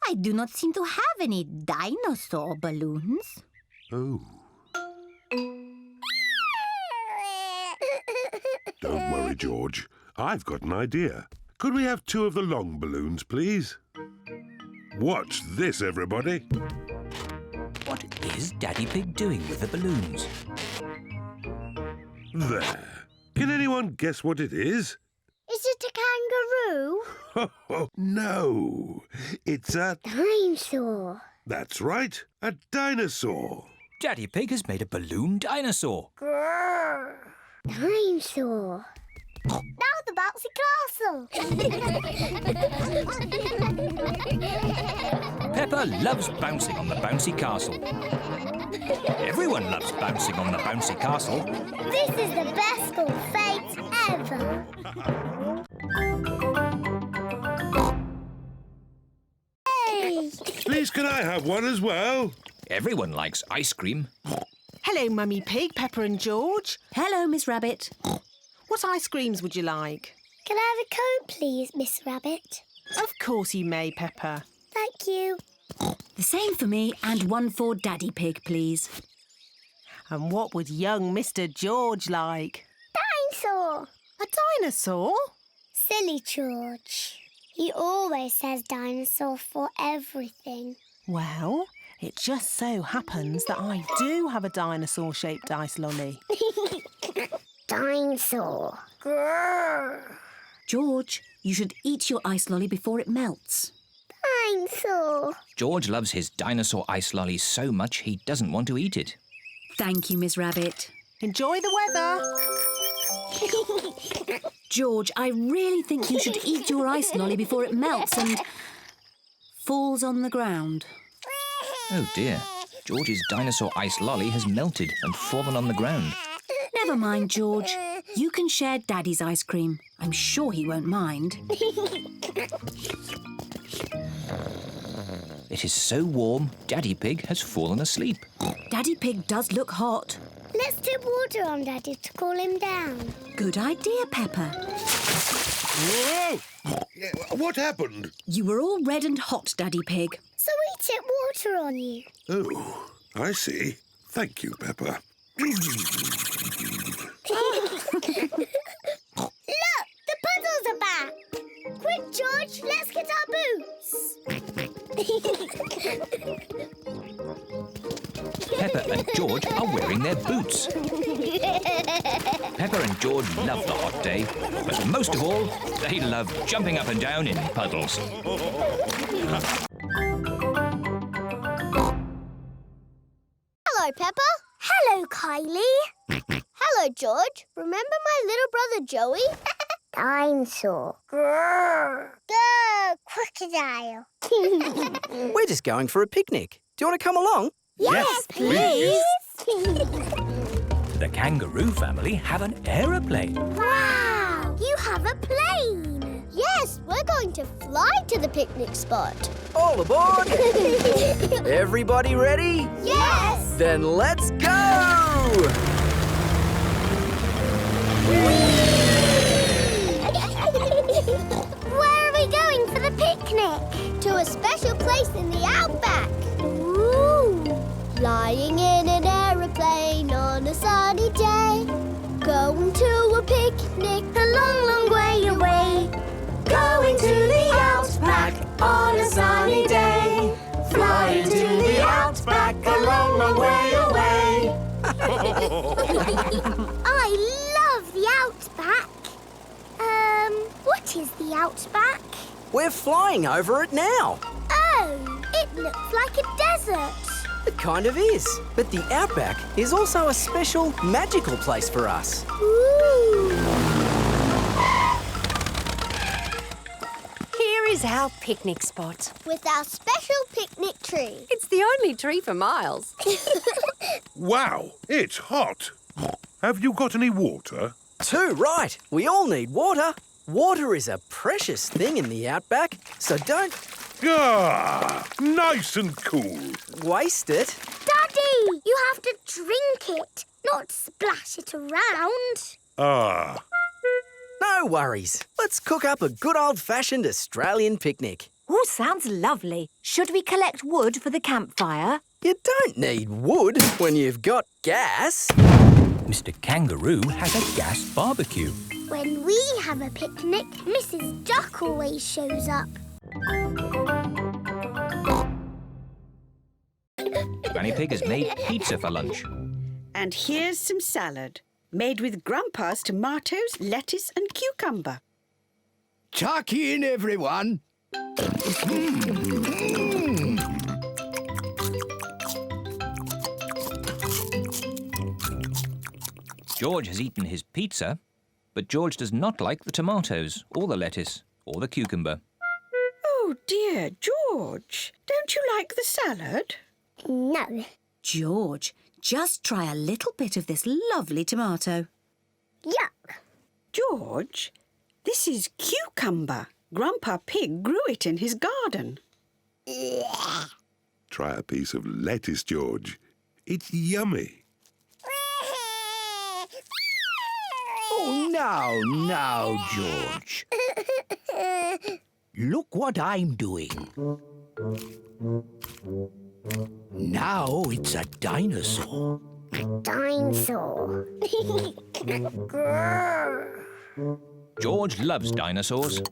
Speaker 12: I do not seem to have any dinosaur balloons.
Speaker 1: Oh. Don't worry, George. I've got an idea. Could we have 2 of the long balloons, please? Watch this, everybody.
Speaker 4: What is Daddy Pig doing with the balloons?
Speaker 1: There. Can anyone guess what it is?
Speaker 2: Is it a kangaroo?
Speaker 1: No. It's a...
Speaker 2: Dinosaur.
Speaker 1: That's right. A dinosaur.
Speaker 4: Daddy Pig has made a balloon dinosaur.
Speaker 2: Grrr. Dinosaur. Now the bouncy castle.
Speaker 4: Peppa loves bouncing on the bouncy castle. Everyone loves bouncing on the bouncy castle.
Speaker 2: This is the best school fete ever. Hey!
Speaker 1: Please, can I have one as well?
Speaker 4: Everyone likes ice cream.
Speaker 5: Hello, Mummy Pig, Peppa and George.
Speaker 6: Hello, Miss Rabbit.
Speaker 5: What ice creams would you like?
Speaker 2: Can I have a cone, please, Miss Rabbit?
Speaker 5: Of course you may, Peppa.
Speaker 2: Thank you.
Speaker 6: The same for me and one for Daddy Pig, please.
Speaker 5: And what would young Mr. George like?
Speaker 2: Dinosaur.
Speaker 5: A dinosaur?
Speaker 2: Silly George. He always says dinosaur for everything.
Speaker 5: Well, it just so happens that I do have a dinosaur-shaped ice lolly.
Speaker 2: Dinosaur. Grrr.
Speaker 6: George, you should eat your ice lolly before it melts.
Speaker 2: Dinosaur.
Speaker 4: George loves his dinosaur ice lolly so much he doesn't want to eat it.
Speaker 6: Thank you, Miss Rabbit.
Speaker 5: Enjoy the weather.
Speaker 6: George, I really think you should eat your ice lolly before it melts and falls on the ground.
Speaker 4: Oh dear, George's dinosaur ice lolly has melted and fallen on the ground.
Speaker 6: Never mind, George. You can share Daddy's ice cream. I'm sure he won't mind.
Speaker 4: It is so warm, Daddy Pig has fallen asleep.
Speaker 6: Daddy Pig does look hot.
Speaker 2: Let's dip water on Daddy to cool him down.
Speaker 6: Good idea, Peppa.
Speaker 1: Whoa! What happened?
Speaker 6: You were all red and hot, Daddy Pig.
Speaker 2: So we tipped water on you.
Speaker 1: Oh, I see. Thank you, Peppa.
Speaker 2: Look, the puddles are back. Quick, George, let's get our boots.
Speaker 4: Peppa and George are wearing their boots. Peppa and George love the hot day, but most of all, they love jumping up and down in puddles.
Speaker 2: Hello, Peppa. Hello, Kylie. Hello, George. Remember my little brother Joey? Dinosaur. Grrr. Grrr, crocodile.
Speaker 15: We're just going for a picnic. Do you want to come along?
Speaker 2: Yes, please.
Speaker 4: The kangaroo family have an aeroplane.
Speaker 2: Wow! You have a plane. Yes, we're going to fly to the picnic spot.
Speaker 15: All aboard! Everybody ready?
Speaker 2: Yes!
Speaker 15: Then let's go!
Speaker 2: Where are we going for the picnic? To a special place in the outback. Ooh! Flying in an aeroplane on a sunny day. Going to a picnic a long, long way away. Going to the outback on a sunny day. Flying to the outback a long, long way away. I love the outback. What is the outback?
Speaker 15: We're flying over it now.
Speaker 2: Oh, it looks like a desert.
Speaker 15: It kind of is. But the outback is also a special, magical place for us.
Speaker 2: Ooh.
Speaker 16: Here is our picnic spot.
Speaker 2: With our special picnic tree.
Speaker 16: It's the only tree for miles.
Speaker 1: Wow, it's hot. Have you got any water?
Speaker 15: Too right. We all need water. Water is a precious thing in the outback, so don't...
Speaker 1: Ah, nice and cool.
Speaker 15: Waste it.
Speaker 2: Daddy, you have to drink it, not splash it around.
Speaker 1: Ah.
Speaker 15: No worries. Let's cook up a good old-fashioned Australian picnic.
Speaker 6: Oh, sounds lovely. Should we collect wood for the campfire?
Speaker 15: You don't need wood when you've got gas.
Speaker 4: Mr. Kangaroo has a gas barbecue.
Speaker 2: When we have a picnic, Mrs. Duck always shows up.
Speaker 4: Granny Pig has made pizza for lunch.
Speaker 17: And here's some salad, made with Grandpa's tomatoes, lettuce and cucumber.
Speaker 8: Tuck in, everyone.
Speaker 4: George has eaten his pizza, but George does not like the tomatoes, or the lettuce, or the cucumber.
Speaker 17: Oh, dear, George. Don't you like the salad?
Speaker 2: No.
Speaker 6: George, just try a little bit of this lovely tomato.
Speaker 2: Yuck.
Speaker 17: George, this is cucumber. Grandpa Pig grew it in his garden.
Speaker 1: Try a piece of lettuce, George. It's yummy.
Speaker 8: Oh, now, George. Look what I'm doing. Now it's a dinosaur.
Speaker 2: Dinosaur. Grrr.
Speaker 4: George loves dinosaurs.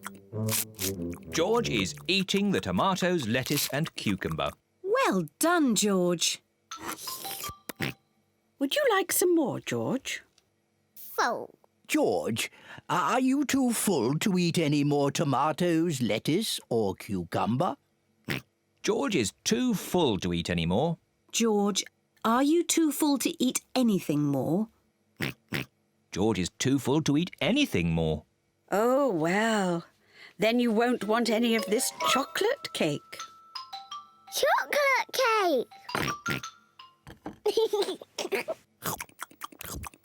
Speaker 4: George is eating the tomatoes, lettuce and cucumber.
Speaker 6: Well done, George.
Speaker 17: Would you like some more, George?
Speaker 2: Full.
Speaker 8: George, are you too full to eat any more tomatoes, lettuce or cucumber?
Speaker 4: George is too full to eat any more.
Speaker 6: George, are you too full to eat anything more?
Speaker 4: George is too full to eat anything more.
Speaker 17: Oh, well. Then you won't want any of this chocolate cake.
Speaker 2: Chocolate cake!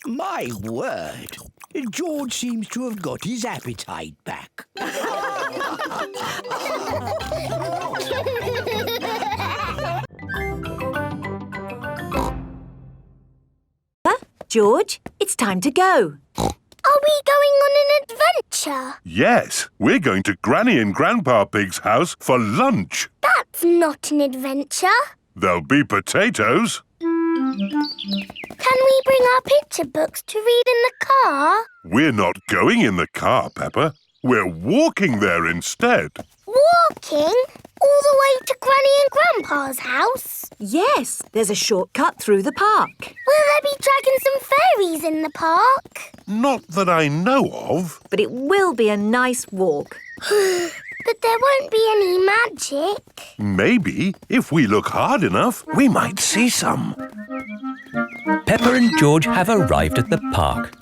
Speaker 8: My word. George seems to have got his appetite back.
Speaker 3: George, it's time to go.
Speaker 2: Are we going on an adventure?
Speaker 1: Yes, we're going to Granny and Grandpa Pig's house for lunch.
Speaker 2: That's not an adventure.
Speaker 1: There'll be potatoes.
Speaker 2: Can we bring our picture books to read in the car?
Speaker 1: We're not going in the car, Peppa. We're walking there instead.
Speaker 2: Walking? All the way to Granny and Grandpa's house?
Speaker 3: Yes, there's a shortcut through the park.
Speaker 2: Will there be dragons and fairies in the park?
Speaker 1: Not that I know of.
Speaker 3: But it will be a nice walk.
Speaker 2: But there won't be any magic.
Speaker 1: Maybe, if we look hard enough, we might see some.
Speaker 4: Peppa and George have arrived at the park.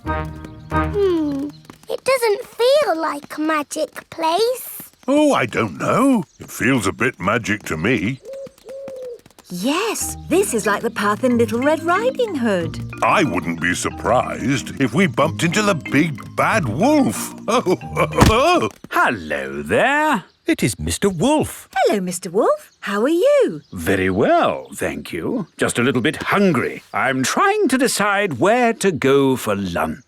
Speaker 2: It doesn't feel like a magic place.
Speaker 1: Oh, I don't know. It feels a bit magic to me.
Speaker 3: Yes, this is like the path in Little Red Riding Hood.
Speaker 1: I wouldn't be surprised if we bumped into the big bad wolf. Oh.
Speaker 18: Hello there. It is Mr. Wolf.
Speaker 3: Hello, Mr. Wolf. How are you?
Speaker 18: Very well, thank you. Just a little bit hungry. I'm trying to decide where to go for lunch.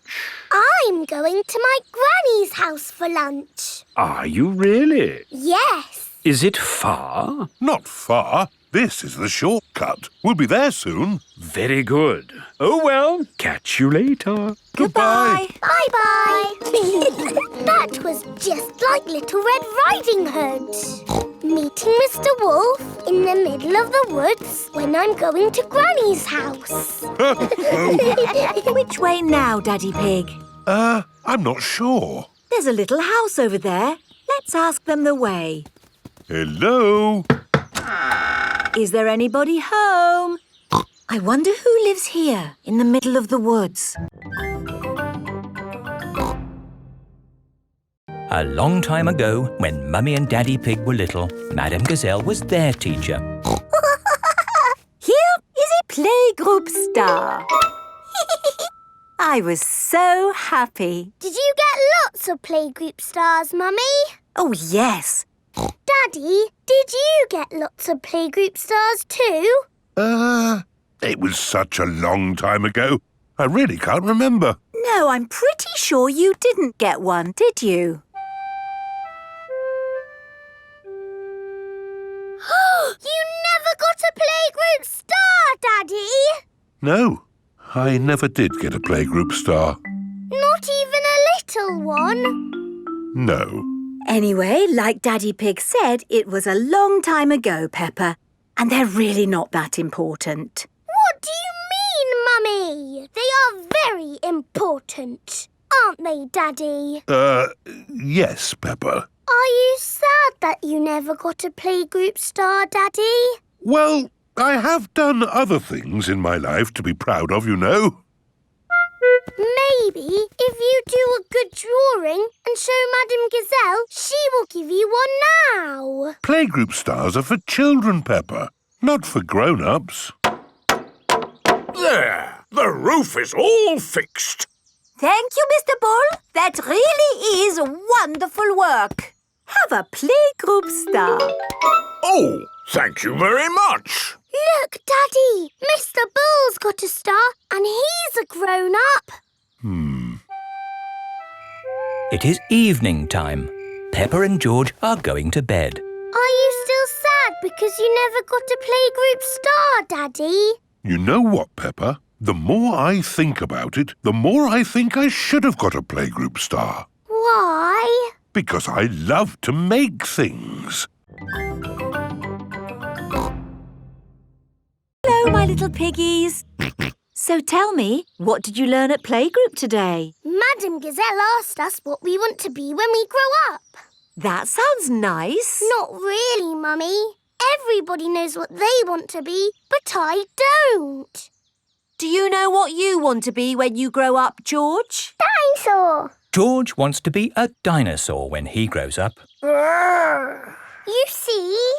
Speaker 2: I'm going to my granny's house for lunch.
Speaker 18: Are you really?
Speaker 2: Yes.
Speaker 18: Is it far?
Speaker 1: Not far. This is the shortcut. We'll be there soon.
Speaker 18: Very good. Oh, well, catch you later.
Speaker 3: Goodbye.
Speaker 2: Bye-bye. That was just like Little Red Riding Hood. Meeting Mr. Wolf in the middle of the woods when I'm going to Granny's house.
Speaker 3: Which way now, Daddy Pig?
Speaker 1: I'm not sure.
Speaker 3: There's a little house over there. Let's ask them the way.
Speaker 1: Hello?
Speaker 3: Is there anybody home? I wonder who lives here in the middle of the woods.
Speaker 4: A long time ago, when Mummy and Daddy Pig were little, Madame Gazelle was their teacher.
Speaker 3: Here is a playgroup star. I was so happy.
Speaker 2: Did you get lots of playgroup stars, Mummy?
Speaker 3: Oh, yes.
Speaker 2: Daddy, did you get lots of playgroup stars too?
Speaker 1: It was such a long time ago. I really can't remember.
Speaker 3: No, I'm pretty sure you didn't get one, did you?
Speaker 2: You never got a playgroup star, Daddy!
Speaker 1: No, I never did get a playgroup star.
Speaker 2: Not even a little one?
Speaker 1: No.
Speaker 3: Anyway, like Daddy Pig said, it was a long time ago, Peppa, and they're really not that important.
Speaker 2: What do you mean, Mummy? They are very important, aren't they, Daddy?
Speaker 1: Yes, Peppa.
Speaker 2: Are you sad that you never got a playgroup star, Daddy?
Speaker 1: Well, I have done other things in my life to be proud of, you know.
Speaker 2: Maybe if you do a good drawing and show Madame Gazelle, she will give you one now.
Speaker 1: Playgroup stars are for children, Peppa, not for grown-ups.
Speaker 14: There! The roof is all fixed.
Speaker 3: Thank you, Mr. Bull. That really is wonderful work. Have a playgroup star.
Speaker 14: Oh, thank you very much.
Speaker 2: Look, Daddy, Mr. Bull's got a star and he's a grown-up.
Speaker 4: It is evening time. Peppa and George are going to bed.
Speaker 2: Are you still sad because you never got a playgroup star, Daddy?
Speaker 1: You know what, Peppa? The more I think about it, the more I think I should have got a playgroup star.
Speaker 2: Why?
Speaker 1: Because I love to make things.
Speaker 3: Hello, my little piggies. So tell me, what did you learn at playgroup today?
Speaker 2: Madame Gazelle asked us what we want to be when we grow up.
Speaker 3: That sounds nice.
Speaker 2: Not really, Mummy. Everybody knows what they want to be, but I don't.
Speaker 3: Do you know what you want to be when you grow up, George?
Speaker 2: Dinosaur.
Speaker 4: George wants to be a dinosaur when he grows up.
Speaker 2: You see?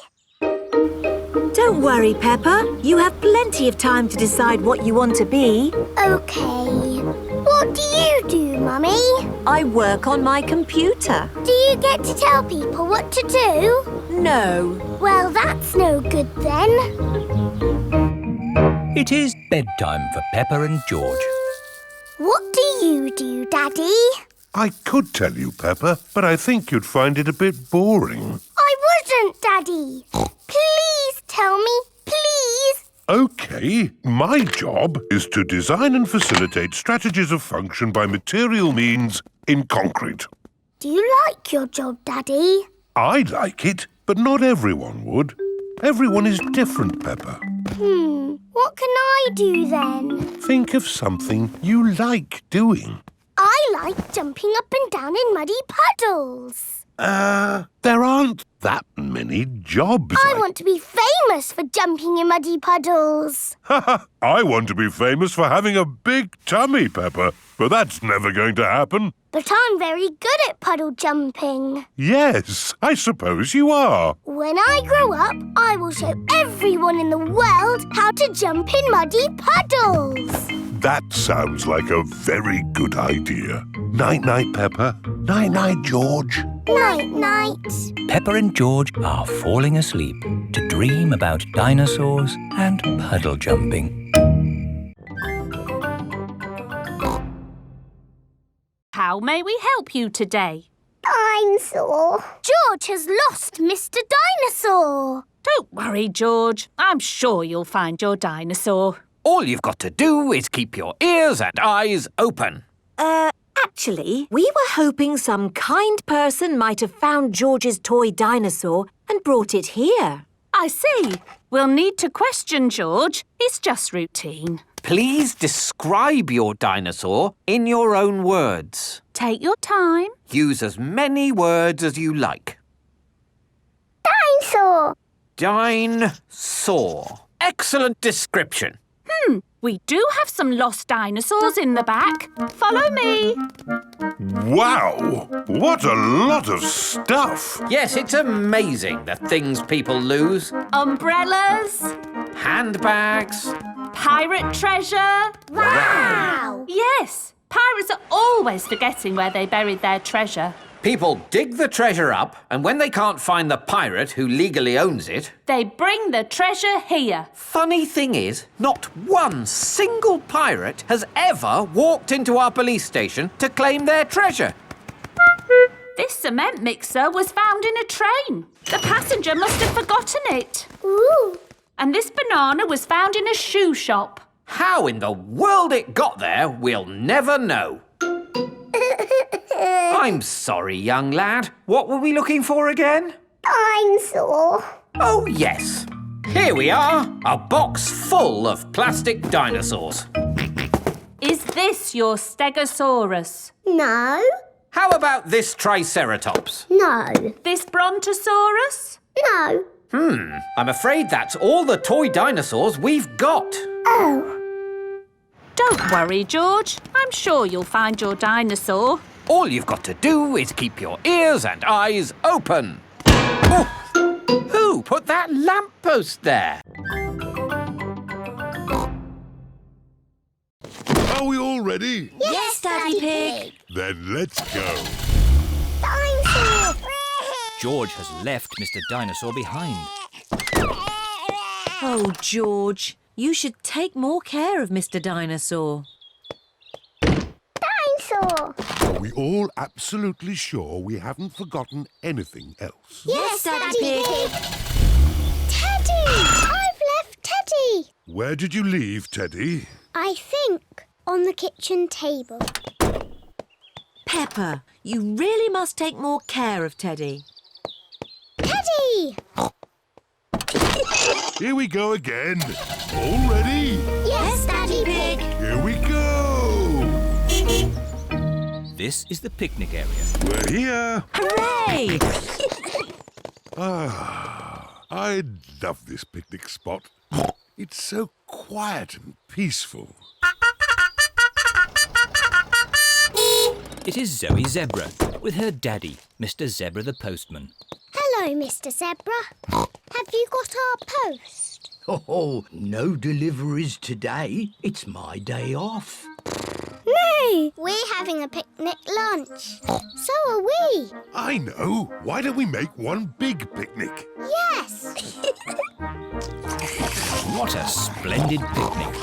Speaker 3: Don't worry, Peppa. You have plenty of time to decide what you want to be.
Speaker 2: OK. What do you do, Mummy?
Speaker 3: I work on my computer.
Speaker 2: Do you get to tell people what to do?
Speaker 3: No.
Speaker 2: Well, that's no good then.
Speaker 4: It is bedtime for Peppa and George.
Speaker 2: What do you do, Daddy?
Speaker 1: I could tell you, Peppa, but I think you'd find it a bit boring.
Speaker 2: I wouldn't, Daddy. Please tell me, please.
Speaker 1: OK, my job is to design and facilitate strategies of function by material means in concrete.
Speaker 2: Do you like your job, Daddy?
Speaker 1: I like it, but not everyone would. Everyone is different, Peppa.
Speaker 2: What can I do then?
Speaker 1: Think of something you like doing.
Speaker 2: I like jumping up and down in muddy puddles.
Speaker 1: There aren't that many jobs.
Speaker 2: I want to be famous for jumping in muddy puddles.
Speaker 1: I want to be famous for having a big tummy, Peppa, but that's never going to happen.
Speaker 2: But I'm very good at puddle jumping.
Speaker 1: Yes, I suppose you are.
Speaker 2: When I grow up, I will show everyone in the world how to jump in muddy puddles.
Speaker 1: That sounds like a very good idea. Night-night, Peppa. Night-night, George.
Speaker 2: Night-night.
Speaker 4: Peppa and George are falling asleep to dream about dinosaurs and puddle jumping.
Speaker 19: How may we help you today?
Speaker 2: Dinosaur. George has lost Mr. Dinosaur.
Speaker 19: Don't worry, George. I'm sure you'll find your dinosaur.
Speaker 14: All you've got to do is keep your ears and eyes open.
Speaker 3: Actually, we were hoping some kind person might have found George's toy dinosaur and brought it here.
Speaker 19: I see. We'll need to question George. It's just routine.
Speaker 14: Please describe your dinosaur in your own words.
Speaker 19: Take your time.
Speaker 14: Use as many words as you like.
Speaker 2: Dinosaur.
Speaker 14: Dinosaur. Excellent description.
Speaker 19: We do have some lost dinosaurs in the back. Follow me.
Speaker 1: Wow! What a lot of stuff!
Speaker 14: Yes, it's amazing the things people lose.
Speaker 19: Umbrellas.
Speaker 14: Handbags.
Speaker 19: Pirate treasure.
Speaker 2: Wow!
Speaker 19: Yes, pirates are always forgetting where they buried their treasure.
Speaker 14: People dig the treasure up, and when they can't find the pirate who legally owns it,
Speaker 19: they bring the treasure here.
Speaker 14: Funny thing is, not one single pirate has ever walked into our police station to claim their treasure.
Speaker 19: This cement mixer was found in a train. The passenger must have forgotten it.
Speaker 2: Ooh.
Speaker 19: And this banana was found in a shoe shop.
Speaker 14: How in the world it got there, we'll never know. I'm sorry, young lad. What were we looking for again?
Speaker 2: Dinosaur.
Speaker 14: Oh, yes. Here we are, a box full of plastic dinosaurs.
Speaker 19: Is this your Stegosaurus?
Speaker 2: No.
Speaker 14: How about this Triceratops?
Speaker 2: No.
Speaker 19: This Brontosaurus?
Speaker 2: No.
Speaker 14: I'm afraid that's all the toy dinosaurs we've got.
Speaker 2: Oh.
Speaker 19: Don't worry, George. I'm sure you'll find your dinosaur.
Speaker 14: All you've got to do is keep your ears and eyes open. Oh, who put that lamppost there?
Speaker 1: Are we all ready?
Speaker 2: Yes, Daddy Pig.
Speaker 1: Then let's go.
Speaker 2: Dinosaur.
Speaker 4: George has left Mr. Dinosaur behind.
Speaker 3: Oh, George, you should take more care of Mr. Dinosaur.
Speaker 2: Dinosaur.
Speaker 1: Are we all absolutely sure we haven't forgotten anything else?
Speaker 2: Yes, Daddy Pig. Teddy! I've left Teddy.
Speaker 1: Where did you leave Teddy?
Speaker 2: I think on the kitchen table.
Speaker 3: Peppa, you really must take more care of Teddy.
Speaker 2: Teddy!
Speaker 1: Here we go again. All ready?
Speaker 2: Yes, Daddy Pig.
Speaker 1: Here we go.
Speaker 4: This is the picnic area.
Speaker 1: We're here.
Speaker 3: Hooray!
Speaker 1: I love this picnic spot. It's so quiet and peaceful.
Speaker 4: It is Zoe Zebra with her daddy, Mr. Zebra the postman.
Speaker 2: Hello, Mr. Zebra. Have you got our post?
Speaker 8: Oh, no deliveries today. It's my day off.
Speaker 2: No! We're having a picnic lunch. So are we.
Speaker 1: I know. Why don't we make one big picnic?
Speaker 2: Yes!
Speaker 4: What a splendid picnic.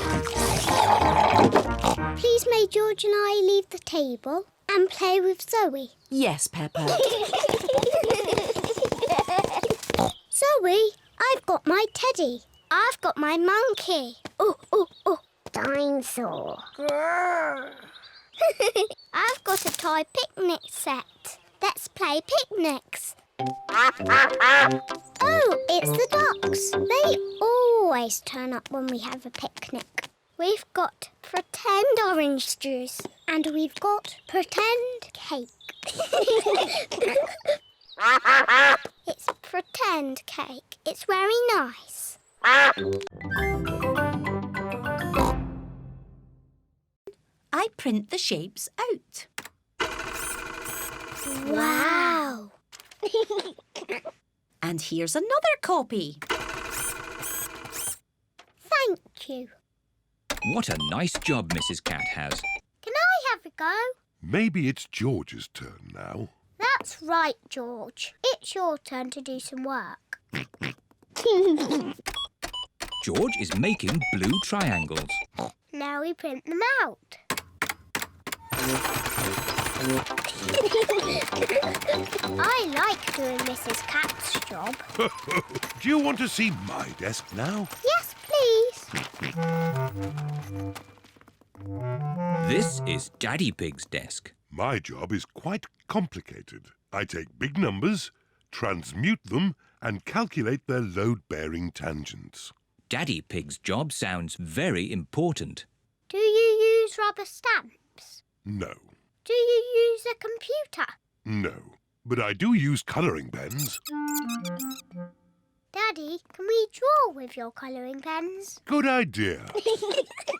Speaker 2: Please may George and I leave the table and play with Zoe.
Speaker 6: Yes, Peppa.
Speaker 2: Zoe, I've got my teddy. I've got my monkey. Oh, oh, oh. Dinosaur. I've got a toy picnic set. Let's play picnics. Oh, it's the ducks. They always turn up when we have a picnic. We've got pretend orange juice and we've got pretend cake. It's pretend cake. It's very nice.
Speaker 3: I print the shapes out.
Speaker 2: Wow!
Speaker 3: And here's another copy.
Speaker 2: Thank you.
Speaker 4: What a nice job Mrs. Cat has.
Speaker 2: Can I have a go?
Speaker 1: Maybe it's George's turn now.
Speaker 2: That's right, George. It's your turn to do some work.
Speaker 4: George is making blue triangles.
Speaker 2: Now we print them out. I like doing Mrs. Cat's job.
Speaker 1: Do you want to see my desk now?
Speaker 2: Yes, please.
Speaker 4: This is Daddy Pig's desk.
Speaker 1: My job is quite complicated. I take big numbers, transmute them, and calculate their load-bearing tangents.
Speaker 4: Daddy Pig's job sounds very important.
Speaker 2: Do you use rubber stamps?
Speaker 1: No.
Speaker 2: Do you use a computer?
Speaker 1: No. But I do use colouring pens.
Speaker 2: Daddy, can we draw with your colouring pens?
Speaker 1: Good idea.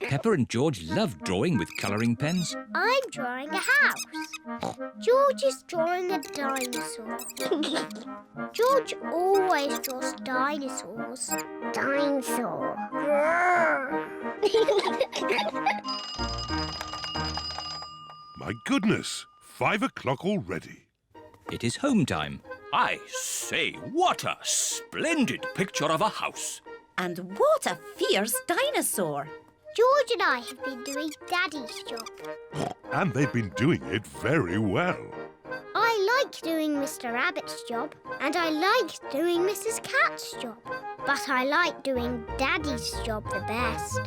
Speaker 4: Peppa and George love drawing with colouring pens.
Speaker 2: I'm drawing a house. George is drawing a dinosaur. George always draws dinosaurs. Dinosaur.
Speaker 1: My goodness, 5 o'clock already.
Speaker 4: It is home time. I say, what a splendid picture of a house.
Speaker 3: And what a fierce dinosaur.
Speaker 2: George and I have been doing Daddy's job.
Speaker 1: And they've been doing it very well.
Speaker 2: I like doing Mr. Rabbit's job, and I like doing Mrs. Cat's job. But I like doing Daddy's job the best.